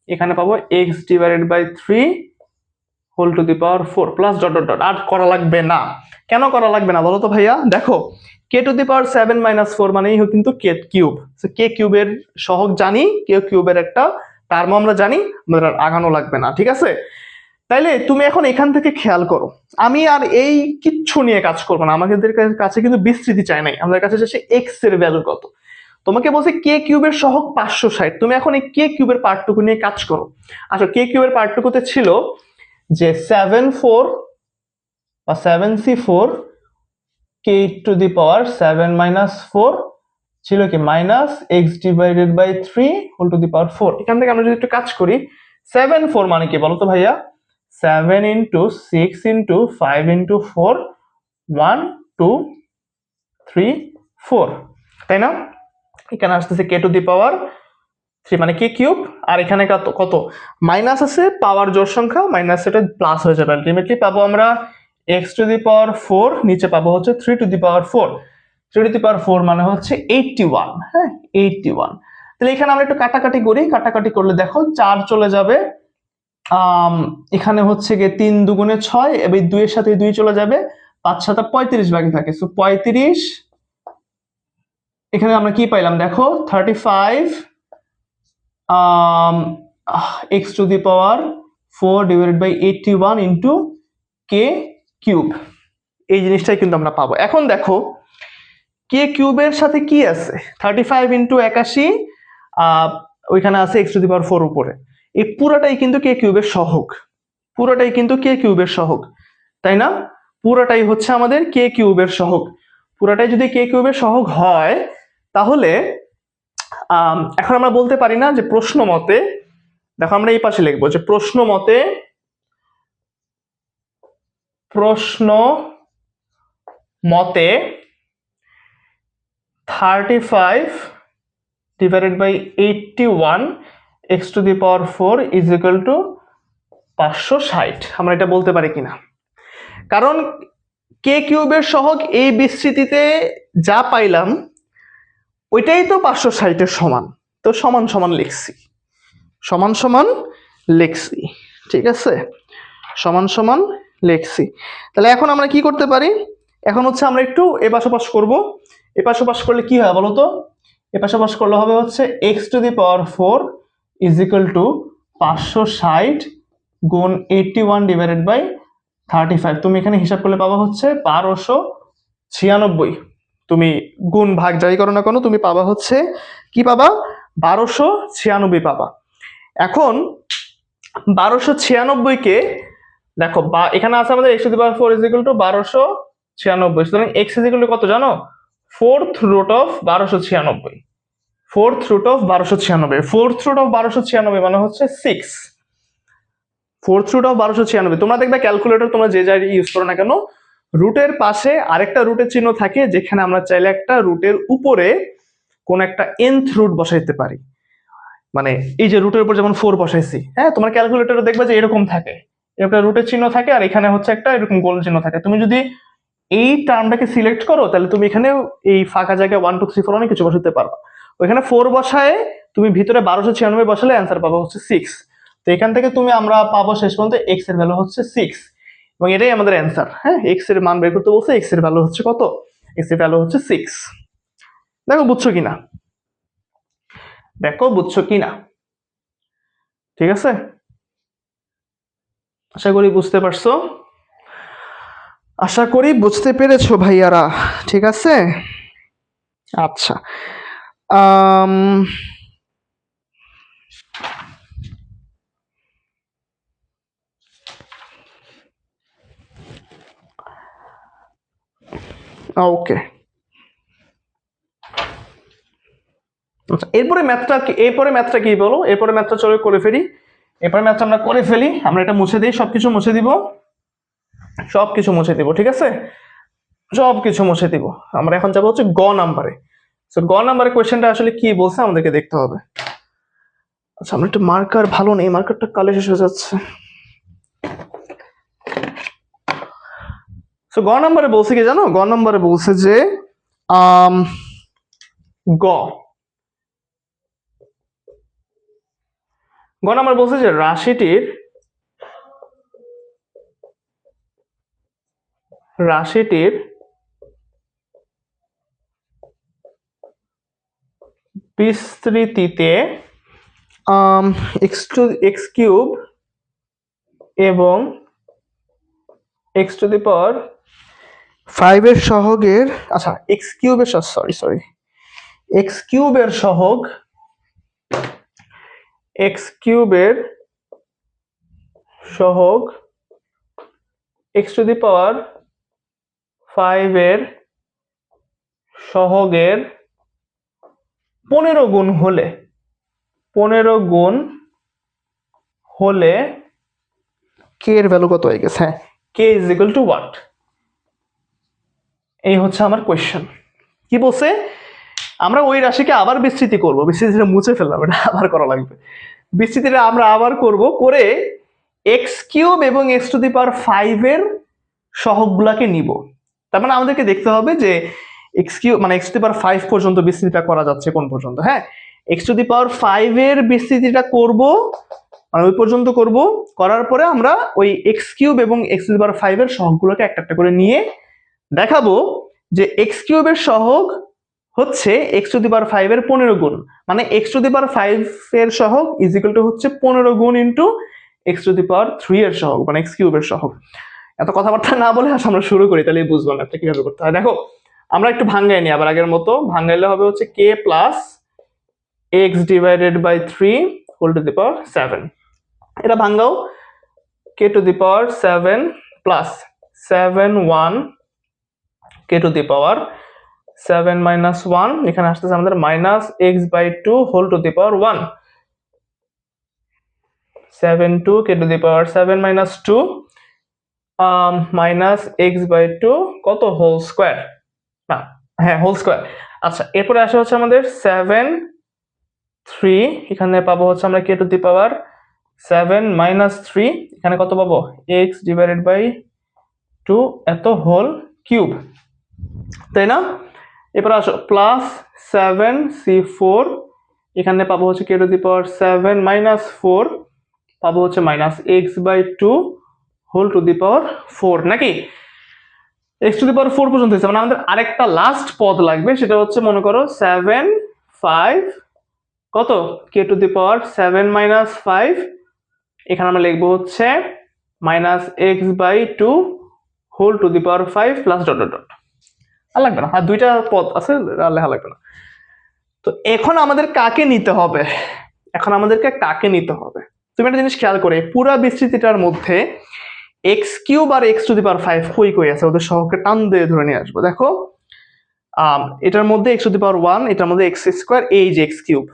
এখানে পাবো x divided by 3 whole to the power 4, plus dot dot dot. আর করা লাগবে না, কেন করা লাগবে না বলো তো ভাইয়া? দেখো k to the power 7 minus 4 মানেই কিন্তু কে কিউব, কে কিউবের সহগ জানি, কে কিউবের একটা টার্ম আমরা জানি, আমাদের আর আগানো লাগবে না। ঠিক আছে, তাইলে তুমি এখন এখান থেকে খেয়াল করো, আমি আর এই কিচ্ছু নিয়ে কাজ করবো না, আমাদের কাছে কিন্তু বিস্তৃতি চাই নাই, আমাদের কাছে চাইছে এক্স এর ভ্যালু কত। তোমাকে বলছে কে কিউবের সহগ 560, তুমি এখন এই কে কিউবের পার্টটুকু নিয়ে কাজ করো। আচ্ছা, কে কিউবের পার্টটুকুতে ছিল যে 7 4 বা 7c4 K to the power 7 - 4 ছিল কি -x/3 whole to the power 4। এখান থেকে আমরা যদি একটু কাজ করি, 7 4 মানে কি বলো তো ভাইয়া? 7 × 6 × 5 × 4 1 2 3 4, তাই না? এখানে আসতেছে কে টু দি পাওয়ার 3 মানে কে কিউব, আর এখানে কত কত মাইনাস আছে, পাওয়ার জোড় সংখ্যা, মাইনাস এটা প্লাস হয়ে যাবে, আলটিমেটলি পাবো আমরা x⁴, নিচে পাবো হচ্ছে 3⁴। 3⁴ মানে হচ্ছে 81, হ্যাঁ 81। তাহলে এখানে আমরা একটু কাটাকাটি করি, কাটাকাটি করলে দেখো 4 চলে যাবে, এখানে হচ্ছে গিয়ে 3 2 6, এবং 2 এর সাথে 2 চলে যাবে, 5 7 35 বাকি থাকে, সো 35। এখানে আমরা কি পাইলাম দেখো 35 x⁴ ইন্টু কে কিউব, এই জিনিসটাই কিন্তু আমরা পাবো। এখন দেখো কে কিউবের সাথে কি আছে, 35 × 81, ওইখানে আছে x⁴ উপরে, এই পুরাটাই কিন্তু কে কিউবের সহগ, পুরাটাই কিন্তু কে কিউবের সহগ, তাই না? পুরাটাই হচ্ছে আমাদের কে কিউবের সহগ। পুরাটাই যদি কে কিউবের সহগ হয়, তাহলে এখন আমরা বলতে পারি না যে প্রশ্ন মতে, দেখো আমরা এই পাশে লিখবো যে প্রশ্ন মতে 35 / 81 x⁴ ইজ ইকুয়াল টু 560, আমরা এটা বলতে পারি কিনা? কারণ কে কিউবের সহগ এই বিস্তৃতিতে যা পাইলাম ওইটাই তো 560 এর সমান, তো সমান সমান লিখছি, সমান সমান লিখছি, ঠিক আছে, সমান সমান লিখছি। তাহলে এখন আমরা কি করতে পারি, এখন হচ্ছে আমরা একটু এপাশ ওপাশ করবো। এপাশ ওপাশ করলে কি হয় বলো তো? এপাশ ওপাশ করলে হবে হচ্ছে x⁴ ইজ ইকুয়াল টু 560 গুণ 81/35। তুমি এখানে হিসাব করলে পাবা হচ্ছে 1296। তুমি গুণ ভাগ যাই করো না কেন, তুমি পাবা হচ্ছে কি পাবা? 1296 পাবা। এখন 1296 কে দেখো, এখানে আছে আমাদের x⁴ ইজ ইকুয়াল টু 1296, সুতরাং x ইজ ইকুয়াল টু কত জানো? 4th root of 1296। 4th root of 1296, 4th root of 1296 মানে হচ্ছে 6। 4th root of 1296, তোমরা দেখবে ক্যালকুলেটর তোমরা যে যাই ইউজ করো না কেন, রুটের পাশে আরেকটা রুটের চিহ্ন থাকে, যেখানে আমরা চাইলে একটা রুটের উপরে কোন একটা nth রুট বসাইতে পারি। মানে এই যে রুটের উপর যেমন 4 বসাইছি, হ্যাঁ তোমার ক্যালকুলেটরে দেখবে যে এরকম থাকে, একটা রুটের চিহ্ন থাকে, আর এখানে হচ্ছে একটা এরকম গোল চিহ্ন থাকে। তুমি যদি এই টার্মটাকে সিলেক্ট করো, তাহলে তুমি এখানে এই ফাঁকা জায়গায় 1 2 3 4 অনেক কিছু বসাতে পারবা। ওইখানে 4 বসায় তুমি ভিতরে 1296 বসালে অ্যান্সার পাবো হচ্ছে 6। তো এখান থেকে তুমি আমরা পাবো শেষ পর্যন্ত x এর ভ্যালু হচ্ছে 6, এবং এটাই আমাদের অ্যান্সার। হ্যাঁ, x এর মান বের করতে বলছে, x এর ভ্যালু হচ্ছে কত? x এর ভ্যালু হচ্ছে 6। দেখো বুঝছো কিনা, দেখো বুঝছো কিনা, ঠিক আছে, আশা করি বুঝতে পারছো, আশা করি বুঝতে পেরেছো ভাইয়ারা, ঠিক আছে। আচ্ছা, ওকে, আচ্ছা এরপরে ম্যাথটা কি বলো? এরপরে ম্যাথটা চলো করে ফেলি। এরপরে ম্যাথটা আমরা করে ফেলি, আমরা এটা মুছে দিই, সবকিছু মুছে দিব, সবকিছু মুছে দিব, ঠিক আছে, সবকিছু মুছে দিব। আমরা এখন যাবো হচ্ছে গ নাম্বারে। তো গ নাম্বারে কোয়েশ্চেনটা আসলে কি বলছে আমাদেরকে দেখতে হবে। আচ্ছা, আমরা একটু মার্কার ভালো নেই, মার্কারটা কালে শেষ হয়ে যাচ্ছে। তো গ নাম্বারে বলছে কি জানো? গ নাম্বারে বলছে যে গ নাম্বার বলছে যে রাশিটির বিস্তৃতিতে x³ এবং x টু দি পাওয়ার 5 এর সহগের, আচ্ছা এক্স কিউবের, সরি এক্স কিউবের সহগ, এক্স কিউবের সহগ x টু দি পাওয়ার 5 এর সহগের 15 গুণ হলে, 15 গুণ হলে কে এর ভ্যালু কত হয়ে গেছে? হ্যাঁ, K is equal two what? এই হচ্ছে আমার কোয়েশ্চেন। কি বলছে? আমরা ওই রাশিকে আবার বিস্তৃতি করব, বিস্তৃতিটা মুছে ফেললাম, এটা আবার করা লাগবে। বিস্তৃতিটা আমরা আবার করব, করে এক্স কিউব এবং এক্স টু দি পাওয়ার 5 এর সহগগুলাকে নিব। তার মানে আমাদেরকে দেখতে হবে যে এক্স কিউব মানে এক্স টু দি পাওয়ার 5 পর্যন্ত বিস্তৃতিটা করা যাচ্ছে কোন পর্যন্ত। হ্যাঁ, এক্স টু দি পাওয়ার 5 এর বিস্তৃতিটা করব, মানে ওই পর্যন্ত করব, করার পরে আমরা ওই এক্স কিউব এবং এক্স টু দি পাওয়ার 5 এর সহগগুলোকে একটা একটা করে নিয়ে দেখাবো যে এক্স কিউবের সহগ হচ্ছে এক্স টু দি পাওয়ার 5 এর 15 গুণ, মানে এক্স টু দি পাওয়ার 5 এর সহগ ইজ ইকুয়াল টু হচ্ছে 15 গুণ into x to the power 3 এর সহগ, মানে এক্স কিউবের সহগ। এত কথাবার্তা না বলে আমরা শুরু করি, তাহলে বুঝবো না এটা কিভাবে করতে হয়। দেখো আমরা একটু ভাঙ্গাই নিই আবার আগের মতো। ভাঙ্গাইলে হবে হচ্ছে k plus x divided by 3 whole to the power 7। এটা ভাঙ্গাও, k to the power 7 plus 7 1 k to the power 7 minus 1, এখানে আসতেছে আমাদের minus x by 2 whole to the power 1, 7 2 k to the power 7 minus 2 minus x by 2 কত whole square, না হ্যাঁ whole square. আচ্ছা এরপরে আসে হচ্ছে আমাদের 7 3, এখানে পাবো হচ্ছে আমরা কে টু দি পাওয়ার 7 মাইনাস 3, এখানে কত পাবো এক্স ডিভাইডেড বাই 2 এত হোল কিউব, তাই না? এরপর আসো প্লাস 7c4, এখানে পাবো হচ্ছে কে টু দি পাওয়ার 7 মাইনাস 4, পাবো হচ্ছে minus x by 2 whole to the power 4, নাকি এক্স টু দি পাওয়ার 4 পর্যন্ত হয়েছে। মানে আমাদের আরেকটা লাস্ট পদ লাগবে, সেটা হচ্ছে মনে করো 7 5 কত কে টু দি পাওয়ার 7 মাইনাস 5, এখানে আমরা লিখবো হচ্ছে minus x by 2 whole to the power 5 plus dot dot dot. আর লাগবে না, আর দুইটা পদ আছে, লেখা লাগবে না। তো এখন আমাদের কাকে নিতে হবে? এখন আমাদেরকে কাকে নিতে হবে? তুমি একটা জিনিস খেয়াল করে, পুরা বিস্তৃতিটার মধ্যে এক্স কিউব আর এক্স টু দি পাওয়ার 5 কই কই আছে, ওদের সহগকে টান দিয়ে ধরে নিয়ে আসবো। দেখো এটার মধ্যে এক্স টু দি পাওয়ার 1, এটার মধ্যে এক্স স্কোয়ার, এই যে এক্স কিউব,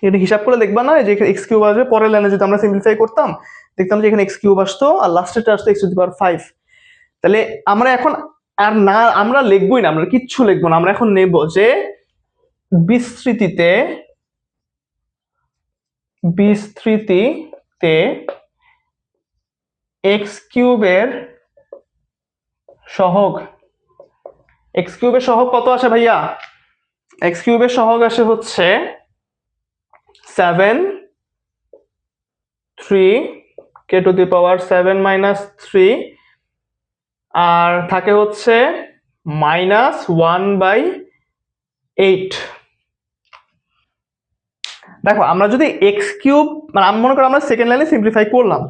এটা হিসাব করে দেখবা না যে এক্স কিউব আসবে, পরের লাইনে যদি আমরা সিম্পলিফাই করতাম দেখতাম যে এখানে এক্স কিউব আসতো আর লাস্টেটা আসতো এক্স টু দি পাওয়ার 5। তাহলে আমরা এখন আর না, আমরা লিখবোই না, আমরা কিচ্ছু লিখবো না, আমরা এখন নেব যে বিস্তৃতিতে এক্স কিউবের সহগ, এক্স কিউবের সহগ কত আসে ভাইয়া? এক্স কিউবের সহগ আসে হচ্ছে 7 3 কে টু দি পাওয়ার 7 মাইনাস 3, আর থাকে হচ্ছে মাইনাস 1/8। দেখো আমরা যদি এক্স কিউব, মানে আমি মনে করি আমরা সেকেন্ড লাইনে সিম্পলিফাই করলাম,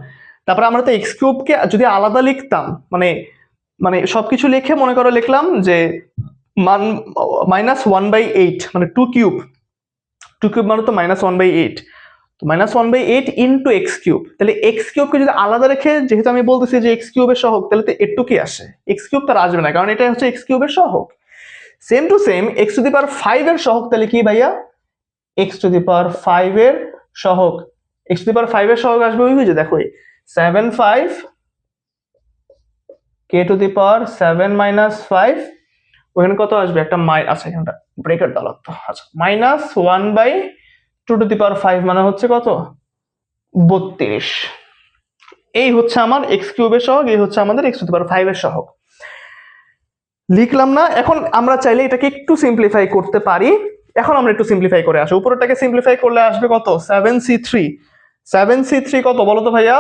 তারপরে আমরা তো এক্স কিউবকে যদি আলাদা লিখতাম, মানে মানে সবকিছু লিখে মনে করো লিখলাম যে মাইনাস 1/8, মানে 2 কিউব মানে তো মাইনাস 1/8, তো মাইনাস 1/8 ইন্টু এক্স কিউব। তাহলে এক্স কিউবকে যদি আলাদা রেখে, যেহেতু আমি বলতেছি যে এক্স কিউবের সহগ, তাহলে তো একটু কি আসে, এক্স কিউব তার আসবে না, কারণ এটা হচ্ছে এক্স কিউবের সহগ। Same to same x to the power 5 এর সহগ, তাহলে কি ভাইয়া এক্স টু দি পাওয়ার 5 এর সহগ, এক্স টু দি পাওয়ার 5 এর সহগ আসবে ওই যে দেখো 7 5 কে টু দি পাওয়ার 7 মাইনাস 5, ওখানে কত আসবে একটা আচ্ছা এখানটা ব্রেকেট দেওয়া লাগতো, আচ্ছা মাইনাস 1/2 টু দি পাওয়ার 5, মানে হচ্ছে কত 32। এই হচ্ছে আমার এক্স কিউবের সহগ, এই হচ্ছে আমাদের এক্স টু দি পাওয়ার 5 এর সহগ। লিখলাম না? এখন আমরা চাইলে এটাকে একটু সিম্পলিফাই করতে পারি। এখন আমরা একটু সিম্পলিফাই করে আসি, উপরটাকে সিম্পলিফাই করলে আসবে কত 7c3, 7c3 কত বলো তো ভাইয়া?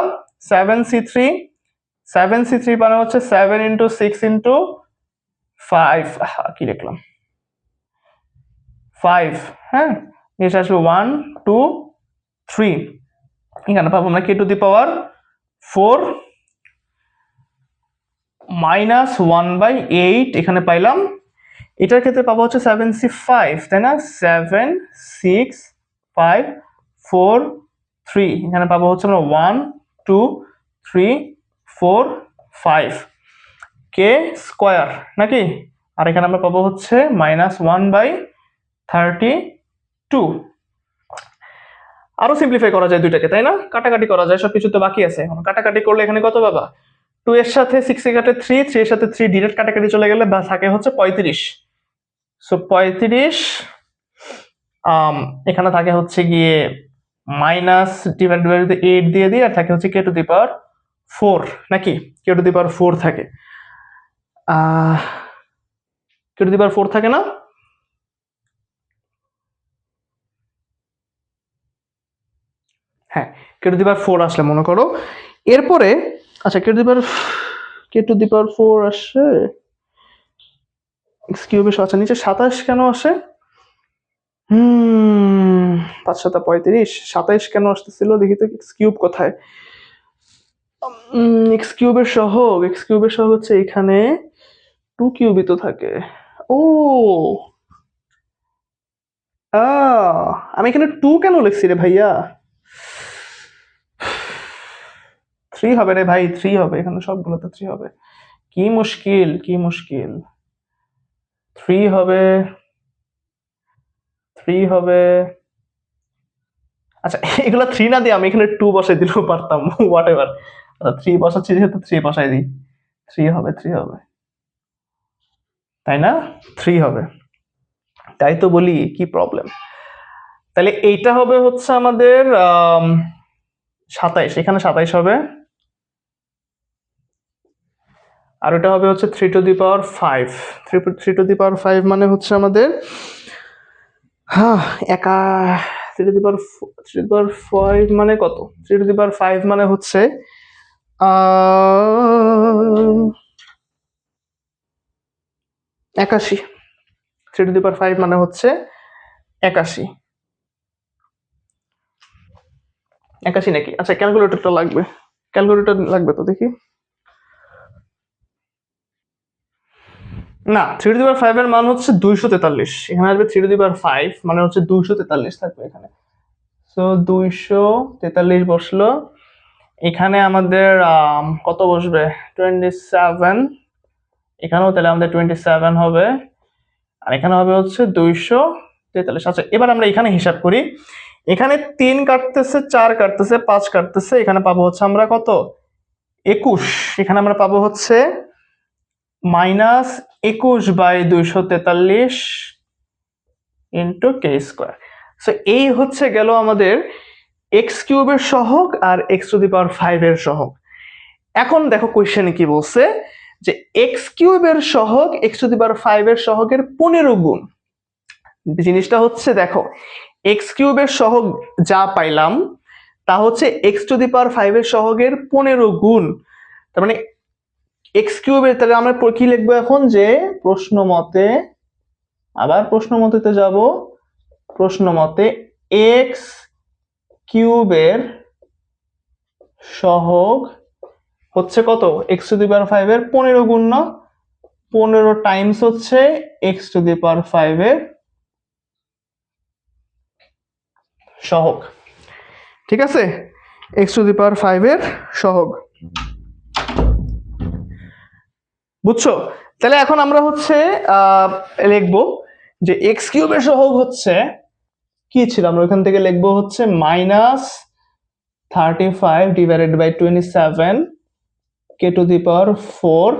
7c3 মানে হচ্ছে 7 ইন্টু 6 ইন্টু 5, কি লিখলাম 5, হ্যাঁ নিচে আসবে 1 2 3, এখানে পাবো আমরা কে টু দি পাওয়ার 4 মাইনাস 1/8 এখানে পাইলাম। এটার ক্ষেত্রে পাবো হচ্ছে 7c5, তাই না? 7 6 5 4 3, এখানে পাবো হচ্ছে আমরা 1 2 3 4 5 কে স্কোয়ার নাকি। আর এখানে আমরা পাবো হচ্ছে -1/32। আরো সিম্পলিফাই করা যায় দুইটাকে, তাই না? কাটাকাটি করা যায়, সবকিছু তো বাকি আছে। এখন কাটাকাটি করলে এখানে কত পাবা? 2 এর সাথে 6 এ কাটে 3, 3 এর সাথে 3 ডিরেক্ট কাটাকাটি চলে গেলে বা থাকে হচ্ছে 35। সো 35 এখানে থাকে হচ্ছে গিয়ে মাইনাস ডিভাইড বাই 8 দিয়ে দিই, আর থাকে হচ্ছে কে টু দি পাওয়ার 4 নাকি, কে টু দি পাওয়ার 4 থাকে। কে টু দি পাওয়ার 4 থাকে না? হ্যাঁ, কে টু দি পাওয়ার 4 আসলে মনে করো। এরপরে আচ্ছা কে টু দি পাওয়ার 4 আসে এক্স কিউবের, আচ্ছা নিচে 27 কেন আসে? 5 7 35, 27 কেন আসতেছিল দেখি তো, এক্স কিউব কোথায়? এক্স কিউবের সহগ হচ্ছে এখানে 2 কিউবই তো থাকে। ও আমি এখানে 2 কেন লিখছি রে ভাইয়া? 3 হবে রে ভাই, 3 হবে এখানে, সবগুলোতে 3 হবে। কি মুশকিল, কি মুশকিল। 3 হবে, 3 হবে। আচ্ছা এগুলো 3 না দিয়ে আমি এখানে 2 বসাই দিলেও পারতাম, হোয়াট এভার। 3 বসাচ্ছি যেহেতু 3 বসাই দিই। 3 হবে, 3 হবে, তাই না? 3 হবে, তাই তো বলি কি প্রবলেম। তাহলে এইটা হবে হচ্ছে আমাদের 27, এখানে 27 হবে। আর ওটা হবে হচ্ছে 3 two the power 5। 3 two the power 5 মানে হচ্ছে আমাদের হ্যাঁ একা 3 two the power 3 two the power 5 মানে কত? 3 টু দি পাওয়ার 5 মানে হচ্ছে 81। 3 টু দি পাওয়ার 5 মানে হচ্ছে 81। 81 নাকি? আচ্ছা ক্যালকুলেটরটা লাগবে, ক্যালকুলেটর লাগবে তো দেখি। না, 3 টু দি পাওয়ার 5 এর মান হচ্ছে 243। এখানে আসবে 3 টু দি পাওয়ার 5 মানে হচ্ছে 243 থাকবে এখানে। সো 243 বসলো। এখানে আমাদের কত বসবে? 27। এখানেও তাহলে আমাদের 27 হবে। আর এখানে হবে হচ্ছে 243। আচ্ছা এবার আমরা এখানে হিসাব করি। এখানে 3 কাটতেছে, 4 কাটতেছে, 5 কাটতেছে, এখানে পাবো হচ্ছে আমরা কত? 21। এখানে আমরা পাবো হচ্ছে -21/243 ইন্টু কে স্কোয়ার। সো এই হচ্ছে গেল আমাদের এক্স কিউবের সহগ আর এক্স টু দি পাওয়ার 5 এর সহগ। এখন দেখো কোয়েশ্চেনে কি বলছে, যে এক্স কিউবের সহগ এক্স টু দি পাওয়ার 5 এর সহগের 15 গুণ। জিনিসটা হচ্ছে দেখো, এক্স কিউবের সহগ যা পাইলাম তা হচ্ছে এক্স টু দি পাওয়ার 5 এর সহগের 15 গুণ। তার মানে এক্স কিউবের, তাহলে আমরা কি লিখবো এখন, যে প্রশ্ন মতে, আবার প্রশ্ন মতেতে যাব, প্রশ্ন মতে এক্স কিউবের সহগ হচ্ছে কত? এক্স টু দি পাওয়ার 5 এর 15 গুণ না, 15 টাইমস হচ্ছে এক্স টু দি পাওয়ার 5 এর সহগ। ঠিক আছে, এক্স টু দি পাওয়ার 5 এর সহগ, বুঝছো? তাহলে এখন আমরা হচ্ছে লিখবো যে এক্স কিউবের সহগ হচ্ছে কি ছিল, আমরা ওখান থেকে লিখবো হচ্ছে -35 ডিভাইডেড বাই 27 কে to the power 4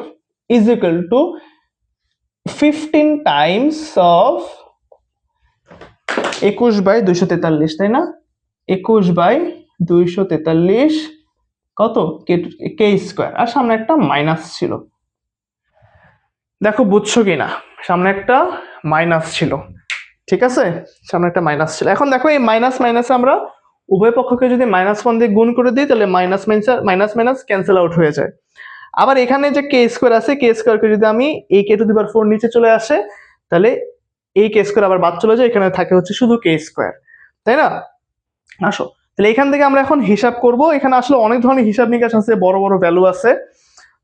is equal to 15 times of 21/243, তাই না? 21/243 কত? কে স্কোয়ার, আর সামনে একটা মাইনাস ছিল। দেখো বুঝছো কিনা, সামনে একটা মাইনাস ছিল। ঠিক আছে, সামনে একটা মাইনাস ছিল। এখন দেখো এই মাইনাস মাইনাসে আমরা উভয় পক্ষকে যদি -1 দিয়ে গুণ করে দিই, তাহলে minus minus minus cancel out হয়ে যায়। আবার এখানে যে কে স্কোয়ার আছে, কে স্কোয়ারকে যদি আমি এই কে টু দি পাওয়ার 4 নিচে চলে আসে, তাহলে এই কে স্কোয়ার আবার বাদ চলে যায়, এখানে থাকে হচ্ছে শুধু কে স্কোয়ার, তাই না? আসো তাহলে এখান থেকে আমরা এখন হিসাব করব। এখানে আসলে অনেক ধরনের হিসাব নিকাশ আছে, বড় বড় ভ্যালু আছে।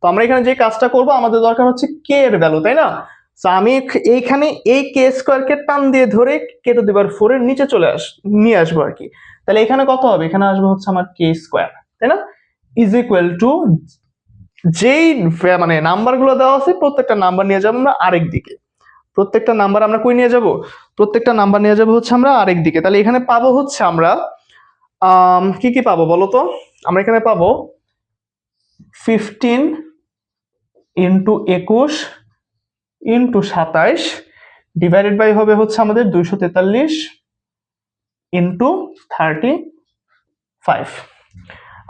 তো আমরা এখানে যে কাজটা করব, আমাদের দরকার হচ্ছে কে এর ভ্যালু, তাই না? তো আমি এইখানে এই কে স্কোয়ারকে টান দিয়ে ধরে কে টু দি পাওয়ার 4 এর নিচে নিয়ে আসবো আর কি। তাহলে এখানে কত হবে? এখানে আসবে হচ্ছে আমার কে স্কোয়ার, তাই না, ইজ ইকুয়াল টু যেই মানে নাম্বারগুলো দেওয়া আছে প্রত্যেকটা নাম্বার নিয়ে যাবো আমরা আরেক দিকে। প্রত্যেকটা নাম্বার আমরা কই নিয়ে যাব? প্রত্যেকটা নাম্বার নিয়ে যাব হচ্ছে আমরা আরেক দিকে। তাহলে এখানে পাবো হচ্ছে আমরা কি কি পাবো বলো তো? আমরা এখানে পাবো 15 ইন্টু 21 ইন্টু 27 ডিভাইডেড বাই হবে হচ্ছে আমাদের 243 ইন্টু 35।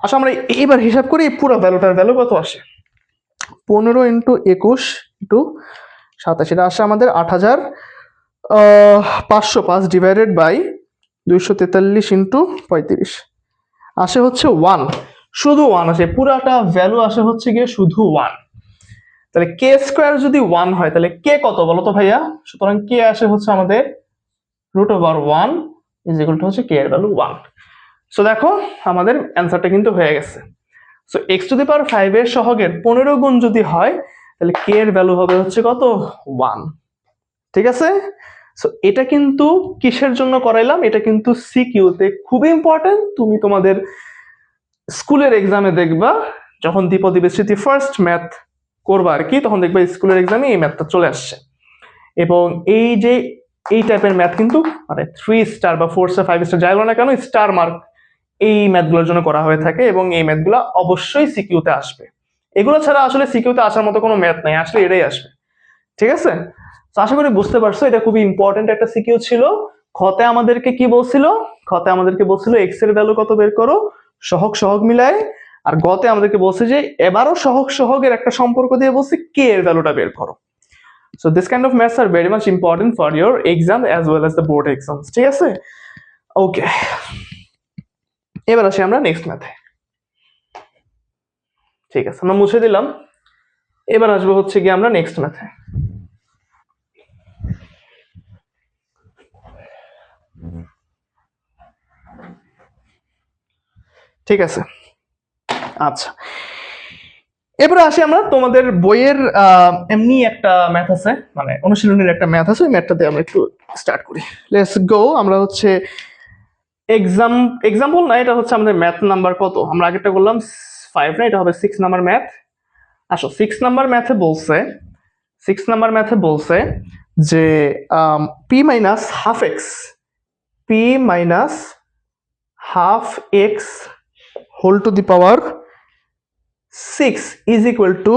আচ্ছা আমরা এইবার হিসাব করি পুরো ভ্যালুটার ভ্যালু কত আসে। 15 ইন্টু 21 ইন্টু 27, এটা আসে আমাদের 8505 ডিভাইডেড বাই 243 ইন্টু 35 আসে হচ্ছে 1। শুধু 1 আসে, পুরাটা ভ্যালু আসে হচ্ছে গিয়ে শুধু 1। তাহলে কে স্কোয়ার যদি 1 হয় তাহলে কে কত বলো তো ভাইয়া? সুতরাং কে আসে হচ্ছে আমাদের √1 ইজ ইকুয়াল টু হচ্ছে কে এর ভ্যালু 1। সো দেখো আমাদের অ্যান্সারটা কিন্তু হয়ে গেছে। So x to the power 5 এর সহগের 15 গুণ যদি হয় তাহলে কে এর ভ্যালু হবে হচ্ছে কত? 1। ঠিক আছে? সো এটা কিন্তু কিসের জন্য করাইলাম? এটা কিন্তু সিকিউতে খুবই ইম্পর্টেন্ট। তুমি তোমাদের স্কুলের এক্সামে দেখবা, যখন দ্বিপদী বিস্তৃতি ফার্স্ট ম্যাথ করবা আর কি, তখন দেখবা স্কুলের এক্সামে এই ম্যাথটা চলে আসছে। এবং এই যে এই টাইপের ম্যাথ কিন্তু মানে 3 স্টার বা 4 স্টার 5 স্টার যাই বলো না কেন, স্টার মার্ক এই ম্যাথগুলোর জন্য করা হয়ে থাকে, এবং এই ম্যাথগুলো অবশ্যই সিকিউতে আসবে। এগুলো ছাড়া আসলে সিকিউতে আসার মতো কোনো ম্যাথ নাই, আসলে এটাই আসবে। ঠিক আছে? তো আশা করি বুঝতে পারছো, এটা খুবই ইম্পর্টেন্ট একটা সিকিউ ছিল। খতে আমাদেরকে কি বলছিল? খতে আমাদেরকে বলছিল এক্স এর ভ্যালু কত বের করো সহগ সহগ মিলায়, আর গতে আমাদেরকে বলছে যে এবারও সহগ সহগের একটা সম্পর্ক দিয়ে বলছে কে এর ভ্যালুটা বের করো। So this kind of maths are very much important for your exam as well as the board exams. ঠিক আছে? ওকে, এবার আসি আমরা নেক্সট ম্যাথে। ঠিক আছে, আমরা মুছে দিলাম। এবার আসবো হচ্ছে কি আমরা নেক্সট ম্যাথে। ঠিক আছে, আচ্ছা এবারে আসি আমরা তোমাদের বইয়ের এমনি একটা ম্যাথ আছে, মানে অনুশীলনের একটা ম্যাথ আছে, ওই ম্যাথটা দিয়ে আমরা একটু স্টার্ট করি। Let's go. আমরা হচ্ছে এক্সাম্পল না, এটা হচ্ছে আমাদের ম্যাথ নাম্বার কত? আমরা আগেরটা করলাম 5 না, এটা হবে 6 নাম্বার ম্যাথ। আসো 6 নাম্বার ম্যাথে বলছে যে P minus half x whole to the power 6 is equal to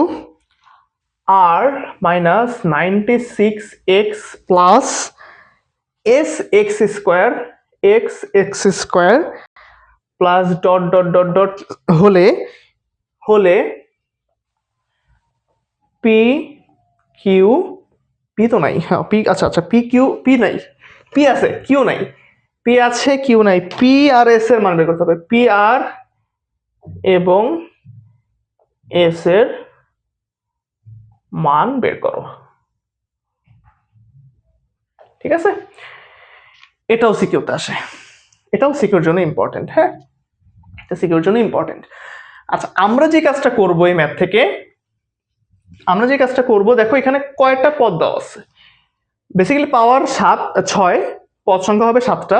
আর minus 96x plus x square plus dot dot dot dot হলে পি কিউ, পি তো নাই, হ্যাঁ পি, আচ্ছা পি নাই, পি আছে কিউ নাই, পি আর এস এর মান বের করতে হবে। পি আর এবং এস এর মান বের করো। ঠিক আছে, এটাও সিকিউতে আসে, এটাও সিকিউর জন্য ইম্পর্টেন্ট। হ্যাঁ, এটা সিকিউর জন্য ইম্পর্টেন্ট। আচ্ছা আমরা যে কাজটা করবো এই ম্যাথ থেকে, দেখো এখানে কয়টা পদ দেওয়া আছে। বেসিক্যালি পাওয়ার 6, পদ সংখ্যা হবে 7টা।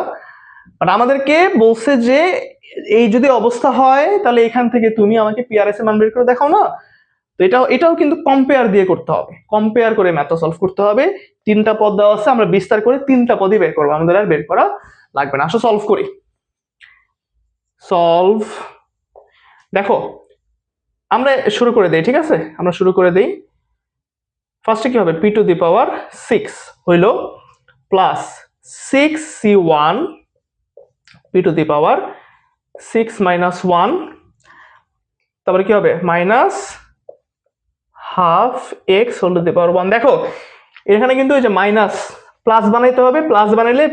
বাট আমাদেরকে বলছে যে এই যদি অবস্থা হয় তাহলে এখান থেকে তুমি আমাকে পিআরএস এর মান বের করে দেখাও না। তো এটাও কিন্তু কম্পেয়ার দিয়ে করতে হবে, কম্পেয়ার করে ম্যাথটা সলভ করতে হবে। 3টা পদ দেওয়া আছে, আমরা বিস্তার করে 3টা পদই বের করবো, আমাদের আর বের করা লাগবে না। আসো সলভ করি। দেখো আমরা শুরু করে দেই। ঠিক আছে, আমরা শুরু করে দেই। ফার্স্টে কি হবে? পি টু দি পাওয়ার 6 হইল plus 6c1 p to the power 6 minus 1, তারপরে কি হবে? Minus half x whole to the power 1। দেখো এখানে কিন্তু এই যে মাইনাস প্লাস বানাইতে হবে, প্লাস বানাইলে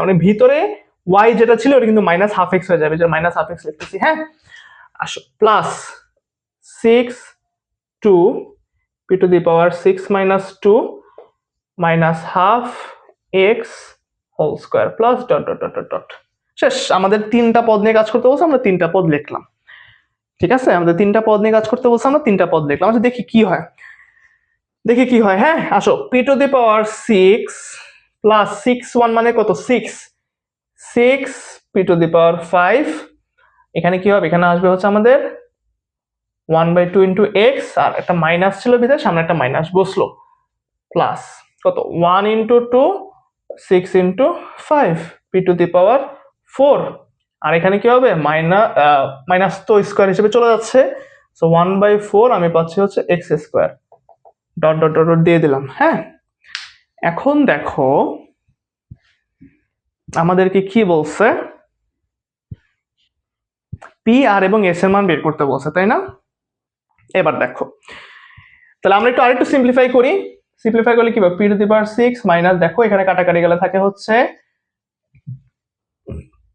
মানে ভিতরে ওয়াই যেটা ছিল ওটা কিন্তু মাইনাস হাফ এক্স হয়ে যাবে, যে মাইনাস হাফ এক্স লিখতেছি। হ্যাঁ, আসো plus 6 2 P to the power 6 minus 2 minus half x whole square plus dot dot dot dot dot. শেষ। আমাদের 3টা পদ নিয়ে কাজ করতে বলছে, আমরা 3টা পদ লিখলাম। ঠিক আছে, আমাদের 3টা পদ নিয়ে কাজ করতে বলছে, আমরা 3টা পদ লিখলাম। আচ্ছা দেখি কি হয়, দেখি কি হয়। হ্যাঁ আসো, p⁻6 প্লাস 6 মানে কত, 6 p⁻5। এখানে কি হবে, এখানে আসবে হচ্ছে আমাদের 1/2 ইন্টু এক্স, আর একটা মাইনাস ছিল বিধায় সামনে একটা মাইনাস বসলো, প্লাস কত 1 ইন্টু 2 6 ইন্টু 5 p⁻4। আর এখানে কি হবে, মাইনাস তো স্কোয়ার হিসেবে চলে যাচ্ছে, সো 1/4 আমি পাচ্ছি হচ্ছে x square, dot dot dot dot দিয়ে দিলাম। হ্যাঁ, এখন দেখো আমাদেরকে কি বলছে, পি আর এবং এস এর মান বের করতে বলছে, তাই না? এবার দেখো, তাহলে আমরা একটু আরেকটু সিম্পলিফাই করি। সিম্পলিফাই করলে কি হবে, p⁻6 মাইনাস, দেখো এখানে কাটাকাটি গেলে থাকে হচ্ছে,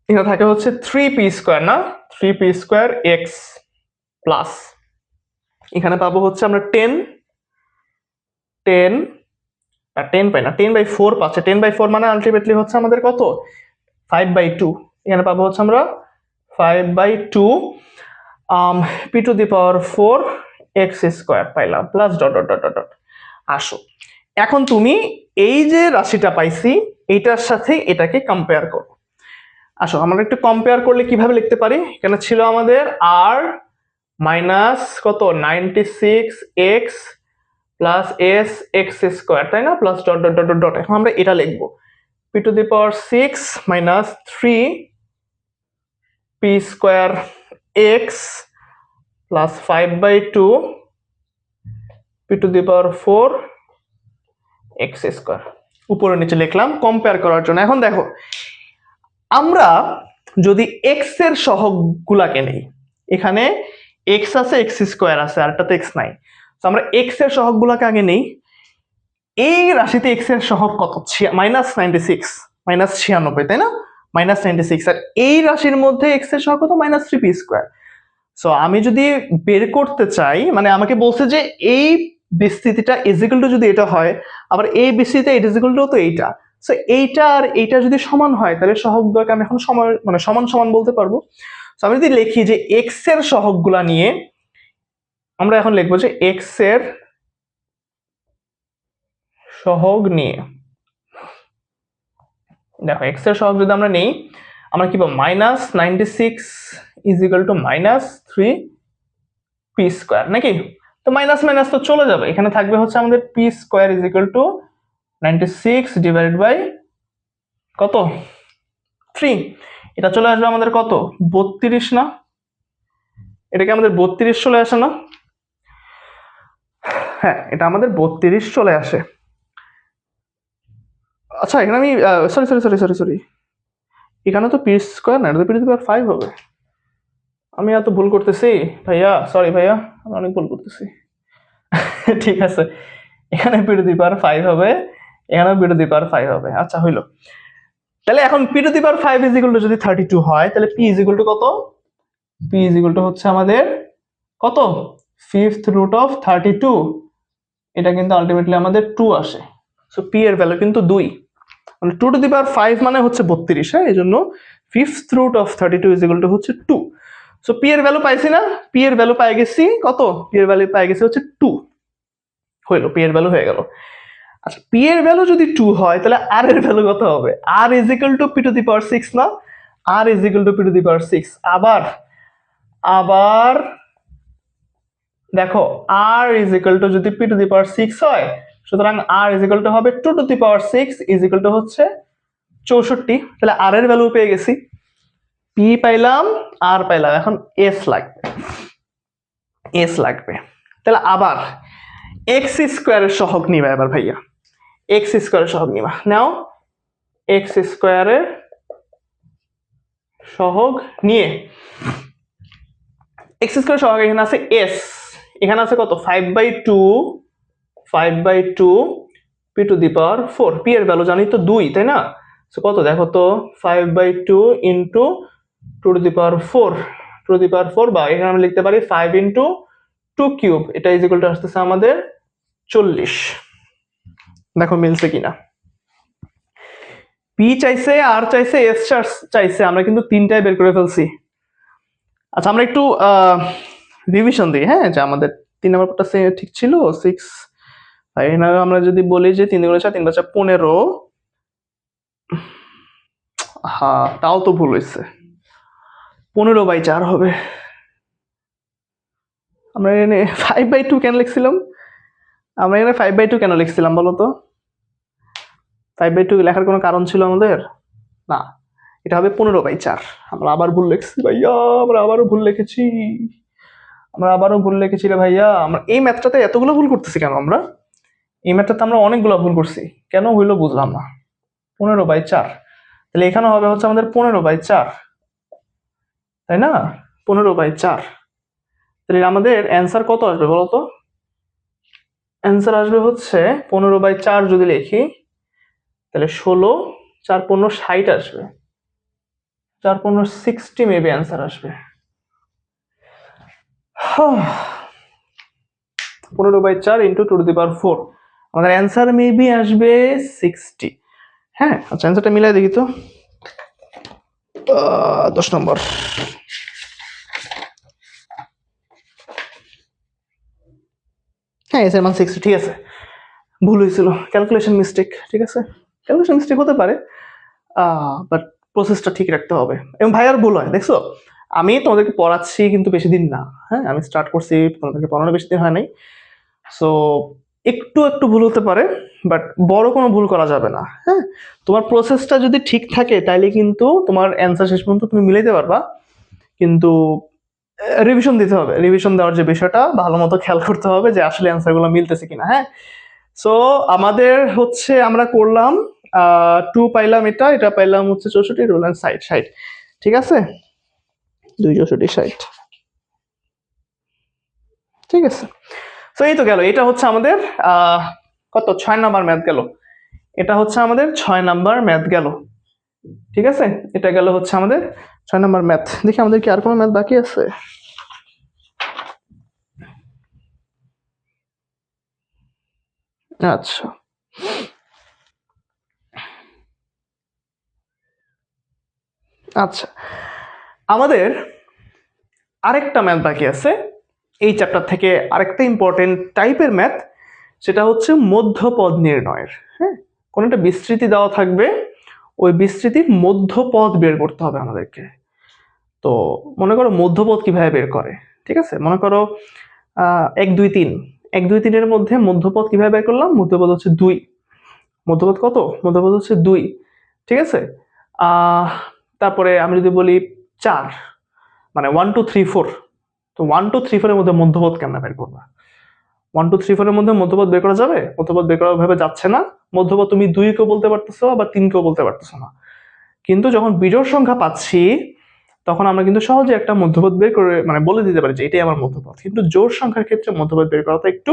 এখানে থাকে হচ্ছে 3p², না 3p² এক্স, প্লাস এখানে পাবো হচ্ছে আমরা 10 আর 10 পাই না, 10/4 পাচ্ছে। 10/4 মানে আলটিমেটলি হচ্ছে আমাদের কত, 5/2। এখানে পাবো হচ্ছে আমরা 5/2 p⁻4 এক্স স্কোয়ার পাইলাম, plus dot dot dot dot. আসো এখন তুমি এই যে রাশিটা পাইছি এইটার সাথে এটাকে কম্পেয়ার করো। আসো আমরা একটু কম্পেয়ার করলে কিভাবে লিখতে পারি, এখানে ছিল আমাদের আর মাইনাস কত 96 x plus S x square, তাই না, plus dot dot dot dot. এখন আমরা এটা লিখবো p⁻6 minus 3p² x plus 5/2 p⁻4 x square. উপরে নিচে লিখলাম কম্পেয়ার করার জন্য। এখন দেখো আমরা যদি এক্স এর সহগ গুলাকে নেই, এখানে এক্স আছে, এক্স স্কোয়ার আছে, আরটাতে এক্স নাই, তো আমরা এক্স এর সহগ গুলাকে আগে নেই। এই রাশিতে এক্স এর সহগ কত, -96, -96, তাই না, -96। আর এই রাশির মধ্যে এক্স এর সহগ কত, -3p²। সো আমি যদি বের করতে চাই, মানে আমাকে বলছে যে এই বিস্তৃতিটা ইজিক্যাল টু যদি এটা হয়, আবার এই বিস্তৃতিটা এটা ইজিক্যাল টু তো এইটা, সো এইটা আর এইটা যদি সমান হয় তাহলে সহগ দ্বয়কে আমি এখন সমান সমান বলতে পারবো। সো আমি যদি লিখি যে এক্স এর সহগগুলা নিয়ে, আমরা এখন লিখবো যে এক্স এর সহগ নিয়ে, দেখো এক্স এর সহগ যদি আমরা নেই, আমরা কি পাবো, -96 ইজিক্যাল টু -3p², নাকি? তো মাইনাস মাইনাস তো চলে যাবে, এখানে থাকবে হচ্ছে আমাদের p² is equal two 96 divided by কত, 3। এটা চলে আসবে আমাদের কত, 32, না? এটাকে আমাদের 32 চলে আসে না? হ্যাঁ, এটা আমাদের 32 চলে আসে। আচ্ছা এখানে আমি sorry sorry sorry sorry sorry এখানে তো p² না, এটা তো p⁻5 হবে। আমি এত ভুল করতেছি ভাইয়া, সরি ভাইয়া, আমি অনেক ভুল করতেছি। ঠিক আছে, এখানে p⁻5 হবে, এখানে p⁻5 হবে। আচ্ছা হইলো, তাহলে এখন p⁻5 ইজিক্যাল টু যদি 32 হয়, তাহলে p ইজিক্যাল টু কত, p ইজিক্যাল টু হচ্ছে আমাদের কত, 5th√32। এটা কিন্তু আলটিমেটলি আমাদের 2 আসে। সো p এর ভ্যালু কিন্তু 2, মানে 2⁵ মানে হচ্ছে 32। হ্যাঁ, এই জন্য 5th√32 ইজিক্যাল টু হচ্ছে 2। সো p এর ভ্যালু পাইছি না, p এর ভ্যালু পাই গেছি কত, p এর ভ্যালু পাই গেছি হচ্ছে 2। হইলো, p এর ভ্যালু হয়ে গেল। আচ্ছা p এর ভ্যালু যদি 2 হয় তাহলে r এর ভ্যালু কত হবে, r ইজিক্যাল টু p⁻6, না, r ইজিক্যাল টু p⁻6। আবার দেখো r ইজিক্যাল টু যদি p⁻6 হয়, সুতরাং r ইজিক্যাল টু হবে 2�6 ইজিক্যাল টু হচ্ছে 64। তাহলে r এর ভ্যালু পেয়ে গেছি, p পাইলাম, r পাইলাম, এখন s লাগবে। তাহলে আবার x² এর সহগ নিবা এবার ভাইয়া, x² এর সহগ নিবা, নাও x² এর সহগ নিয়ে, x² এর সহগ এখানে আছে s, এখানে আছে কত, 5/2 p⁻4। p এর ভ্যালু জানি তো 2, তাই না? সো কত দেখো তো, 5/2 ইন্টু 2⁻4 বা এখানে আমরা লিখতে পারি 5 ইন্টু 2³, এটা ইজিক্যাল টু আসতেছে আমাদের 40। দেখো মিলছে কিনা। পি চাইছে, আর চাইছে, এস চাইছে, আমরা কিন্তু তিনটাই বের করে ফেলছি। আচ্ছা আমরা একটু রিভিশন দিই, হ্যাঁ, যে আমাদের 3 নম্বরটা ঠিক ছিল 6, আমরা যদি বলি যে 3 গুণে 4, 3 5 15, হ্যাঁ তাও তো ভুল হয়েছে, 15/4 হবে। আমরা এখানে 5/2 কেন লিখছিলাম? আমরা এখানে 5/2 কেন লিখছিলাম বলো তো? 5/2 লেখার কোনো কারণ ছিল আমাদের? না, এটা হবে 15/4। আমরা আবার ভুল লিখছি ভাইয়া, আমরা আবারও ভুল লিখেছি, রে ভাইয়া। আমরা এই ম্যাথটাতে এতগুলো ভুল করতেছি কেন? আমরা এই ম্যাথটাতে আমরা অনেকগুলো ভুল করছি, কেন হইলো বুঝলাম না। 15/4, তাহলে এখানে হবে হচ্ছে আমাদের 15/4, তাই না? 15/4, তাহলে আমাদের অ্যান্সার কত আসবে বলতো? অ্যান্সার আসবে হচ্ছে 15/4 যদি লিখি তাহলে 16, 4 15 60 আসবে, 4 15 60 মেবি অ্যান্সার আসবে। 15/4 ইন্টু 2^4, আমাদের অ্যান্সার মেবি আসবে 60। হ্যাঁ আচ্ছা, অ্যান্সারটা মিলাই দেখি তো। 10 নম্বর, হ্যাঁ এস এর মান 60, ঠিক আছে। ভুল হয়েছিল, ক্যালকুলেশন মিস্টেক, ঠিক আছে, ক্যালকুলেশন মিস্টেক হতে পারে, বাট প্রসেসটা ঠিক রাখতে হবে। এবং ভাইয়ার ভুল হয়, দেখছো আমি তোমাদেরকে পড়াচ্ছি কিন্তু বেশি দিন না, হ্যাঁ আমি স্টার্ট করছি, তোমাদেরকে পড়ানো বেশি দিন হয় নাই, সো একটু একটু ভুল হতে পারে, বাট বড় কোনো ভুল করা যাবে না। হ্যাঁ তোমার প্রসেসটা যদি ঠিক থাকে তাইলে কিন্তু তোমার অ্যান্সার শেষ পর্যন্ত তুমি মিলাইতে পারবা, কিন্তু রিভিশন দিতে হবে, রিভিশন দেওয়ার যে বিষয়টা ভালো মতো খেয়াল করতে হবে যে আসলে অ্যান্সারগুলো মিলতেছে কিনা। হ্যাঁ সো আমাদের হচ্ছে আমরা করলাম 2 পাইলাম, এটা পাইলাম হচ্ছে 64, রোল এন্ড 60, ঠিক আছে, 2 64 60, ঠিক আছে। সো এই তো গেল, এটা হচ্ছে আমাদের কত 6 নাম্বার ম্যাথ গেল, এটা হচ্ছে আমাদের 6 নাম্বার ম্যাথ গেল, ঠিক আছে, এটা গেল হচ্ছে আমাদের 6 নাম্বার ম্যাথ। দেখি আমাদের কি আর কোনো ম্যাথ বাকি আছে? আচ্ছা আচ্ছা, আমাদের আরেকটা ম্যাথ বাকি আছে এই চ্যাপ্টার থেকে, আরেকটা ইম্পর্টেন্ট টাইপের ম্যাথ, সেটা হচ্ছে মধ্যপদ নির্ণয়ের। হ্যাঁ কোনো একটা বিস্তৃতি দেওয়া থাকবে, ওই বিস্তৃতির মধ্যপদ বের করতে হবে আমাদেরকে। তো মনে করো মধ্যপদ কিভাবে বের করে, ঠিক আছে, মনে করো 1 2 3, 1 2 3 এর মধ্যে মধ্যপদ কিভাবে বের করলাম? মধ্যপদ হচ্ছে 2, মধ্যপদ কত? মধ্যপদ হচ্ছে 2, ঠিক আছে। তারপরে আমি যদি বলি 4, মানে 1 2 3 4, তো 1 2 3 4 এর মধ্যে মধ্যপদ কেমনে বের করবা? 1 2 3 4 এর মধ্যে মধ্যপদ বের করা যাবে? মধ্যপদ বের করা ভাবে যাচ্ছে না। মধ্যপদ তুমি 2 কেও বলতে পারতেছো আবার 3 কেও বলতে পারতেছো না, কিন্তু যখন বিজোড় সংখ্যা পাচ্ছি তখন আমরা কিন্তু সহজে একটা মধ্যপদ বের করে মানে বলে দিতে পারি যে এটাই আমার মধ্যপদ, কিন্তু জোড় সংখ্যার ক্ষেত্রে মধ্যপদ বের করাটা একটু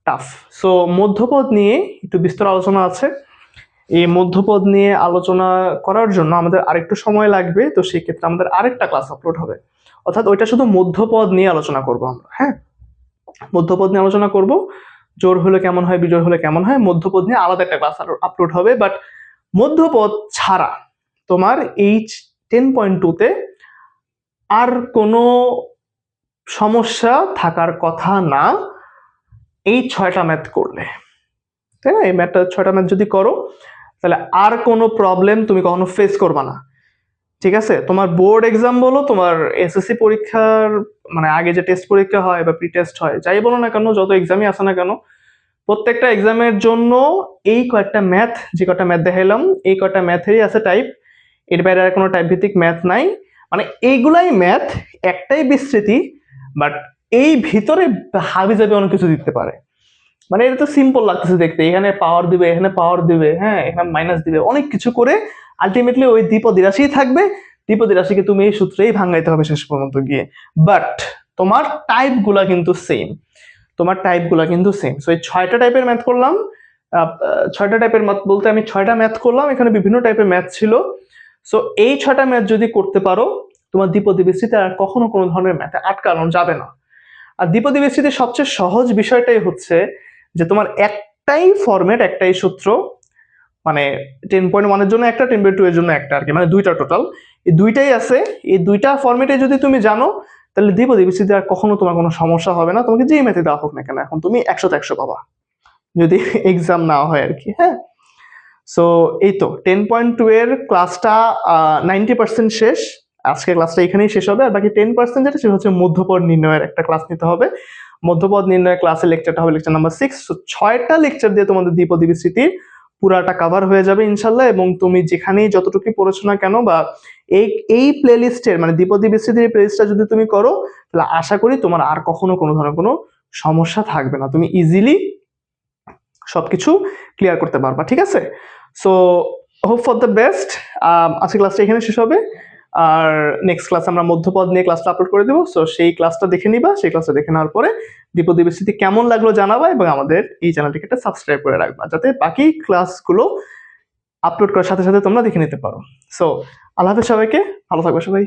টাফ। সো মধ্যপদ নিয়ে একটু বিস্তর আলোচনা আছে, এই মধ্যপদ নিয়ে আলোচনা করার জন্য আমাদের আরেকটু সময় লাগবে, তো সেই ক্ষেত্রে আমাদের আরেকটা ক্লাস আপলোড হবে, অর্থাৎ ওইটা শুধু মধ্যপদ নিয়ে আলোচনা করব আমরা। হ্যাঁ মধ্যপদ নিয়ে আলোচনা করব, জোড় হলে কেমন হয়, বিজোড় হলে কেমন হয়, মধ্যপদ নিয়ে আলাদা একটা ক্লাস আপলোড হবে। বাট মধ্যপদ ছাড়া তোমার এইচ 10.2-তে আর কোনো সমস্যা থাকার কথা না এই 6টা ম্যাথ করলে, তাই না? এই ম্যাথটা 6টা ম্যাথ যদি করো তাহলে আর কোনো প্রবলেম তুমি কখনো ফেস করবা না, ঠিক আছে। তোমার বোর্ড এক্সাম বলো, তোমার এসএসসি পরীক্ষার মানে আগে যে টেস্ট পরীক্ষা হয় বা প্রি টেস্ট হয়, যাই বলো না কেন, যত এক্সামই আসে না কেন, প্রত্যেকটা এক্সামের জন্য এই কয়েকটা ম্যাথ, যে কয়টা ম্যাথ দেখাইলাম এই কয়টা ম্যাথেরই আছে টাইপ, এর বাইরে আর কোনো টাইপ ভিত্তিক ম্যাথ নাই, মানে এইগুলাই ম্যাথ, একটাই বিস্তৃতি, বাট এই ভিতরে হাবি যাবে অনেক কিছু দিতে পারে। মানে এটা তো সিম্পল লাগতেছে দেখতে, এখানে পাওয়ার দিবে, এখানে পাওয়ার দিবে, হ্যাঁ এখানে মাইনাস দিবে, অনেক কিছু করে আলটিমেটলি ওই দ্বিপদী রাশি থাকবে, দ্বিপদী রাশিকে তুমি এই সূত্রেই ভাঙাইতে হবে শেষ পর্যন্ত গিয়ে। বাট তোমার টাইপ গুলা কিন্তু সেম, তোমার টাইপ গুলা কিন্তু সেম। সো এই 6টা টাইপের ম্যাথ করলাম, 6টা টাইপের ম্যাথ বলতে আমি 6টা ম্যাথ করলাম, এখানে বিভিন্ন টাইপের ম্যাথ ছিল। সো এই 6টা ম্যাথ যদি করতে পারো তোমার দ্বিপদী বিস্তৃতি আর কখনো কোনো ধরনের ম্যাথে আটকানো যাবে না। আর দ্বিপদী বিস্তৃতির সবচেয়ে সহজ বিষয়টাই হচ্ছে যে তোমার একটাই ফরম্যাট, একটাই সূত্র, মানে 10.1 এর জন্য একটা, 10/2 এর জন্য একটা আর কি, মানে দুইটা টোটাল। এই দুইটাই আছে। এই দুইটা ফরম্যাটে যদি তুমি জানো তাহলে দ্বিপদী বিস্তৃতি আর কখনো তোমার কোনো সমস্যা হবে না, তোমাকে যেই ম্যাথে দেওয়া হোক না কেন এখন তুমি 100-100 পাবা যদি এক্সাম না হয় আর কি। হ্যাঁ, সো এই তো 10.2 এর ক্লাসটা 90% শেষ। আজকে ক্লাসটা এখানেই শেষ হবে। আর বাকি 10% যেটা সেটা হচ্ছে মধ্যপদ নির্ণয়ের একটা ক্লাস নিতে হবে। মধ্যপদ নির্ণয়ের ক্লাসের লেকচারটা হবে লেকচার নাম্বার 6। সো 6টা লেকচার দিয়ে তোমাদের দ্বিপদী বিস্তৃতির পুরাটা কভার হয়ে যাবে ইনশাল্লাহ। এবং তুমি যেখানেই যতটুকু পড়েছো না কেন বা এই প্লেলিস্টের মানে দ্বিপদী বিস্তৃতির প্লেলিস্টটা যদি তুমি করো তাহলে আশা করি তোমার আর কখনো কোনো ধরনের কোনো সমস্যা থাকবে না, তুমি ইজিলি সবকিছু ক্লিয়ার করতে পারবা। ঠিক আছে, so hope for the best. আজকে ক্লাসটা এখানে শেষ হবে। আর নেক্সট ক্লাস আমরা মধ্যপদ নিয়ে ক্লাসটা আপলোড করে দেবো। সো সেই ক্লাসটা দেখে নিবা। সেই ক্লাসটা দেখে নেওয়ার পরে দ্বিপদী বিস্তৃতি কেমন লাগলো জানাবা এবং আমাদের এই চ্যানেলটিকে একটা সাবস্ক্রাইব করে রাখবা যাতে বাকি ক্লাসগুলো আপলোড করার সাথে সাথে তোমরা দেখে নিতে পারো। সো আল্লাহ হাফেজ সবাইকে, ভালো থাকবে সবাই।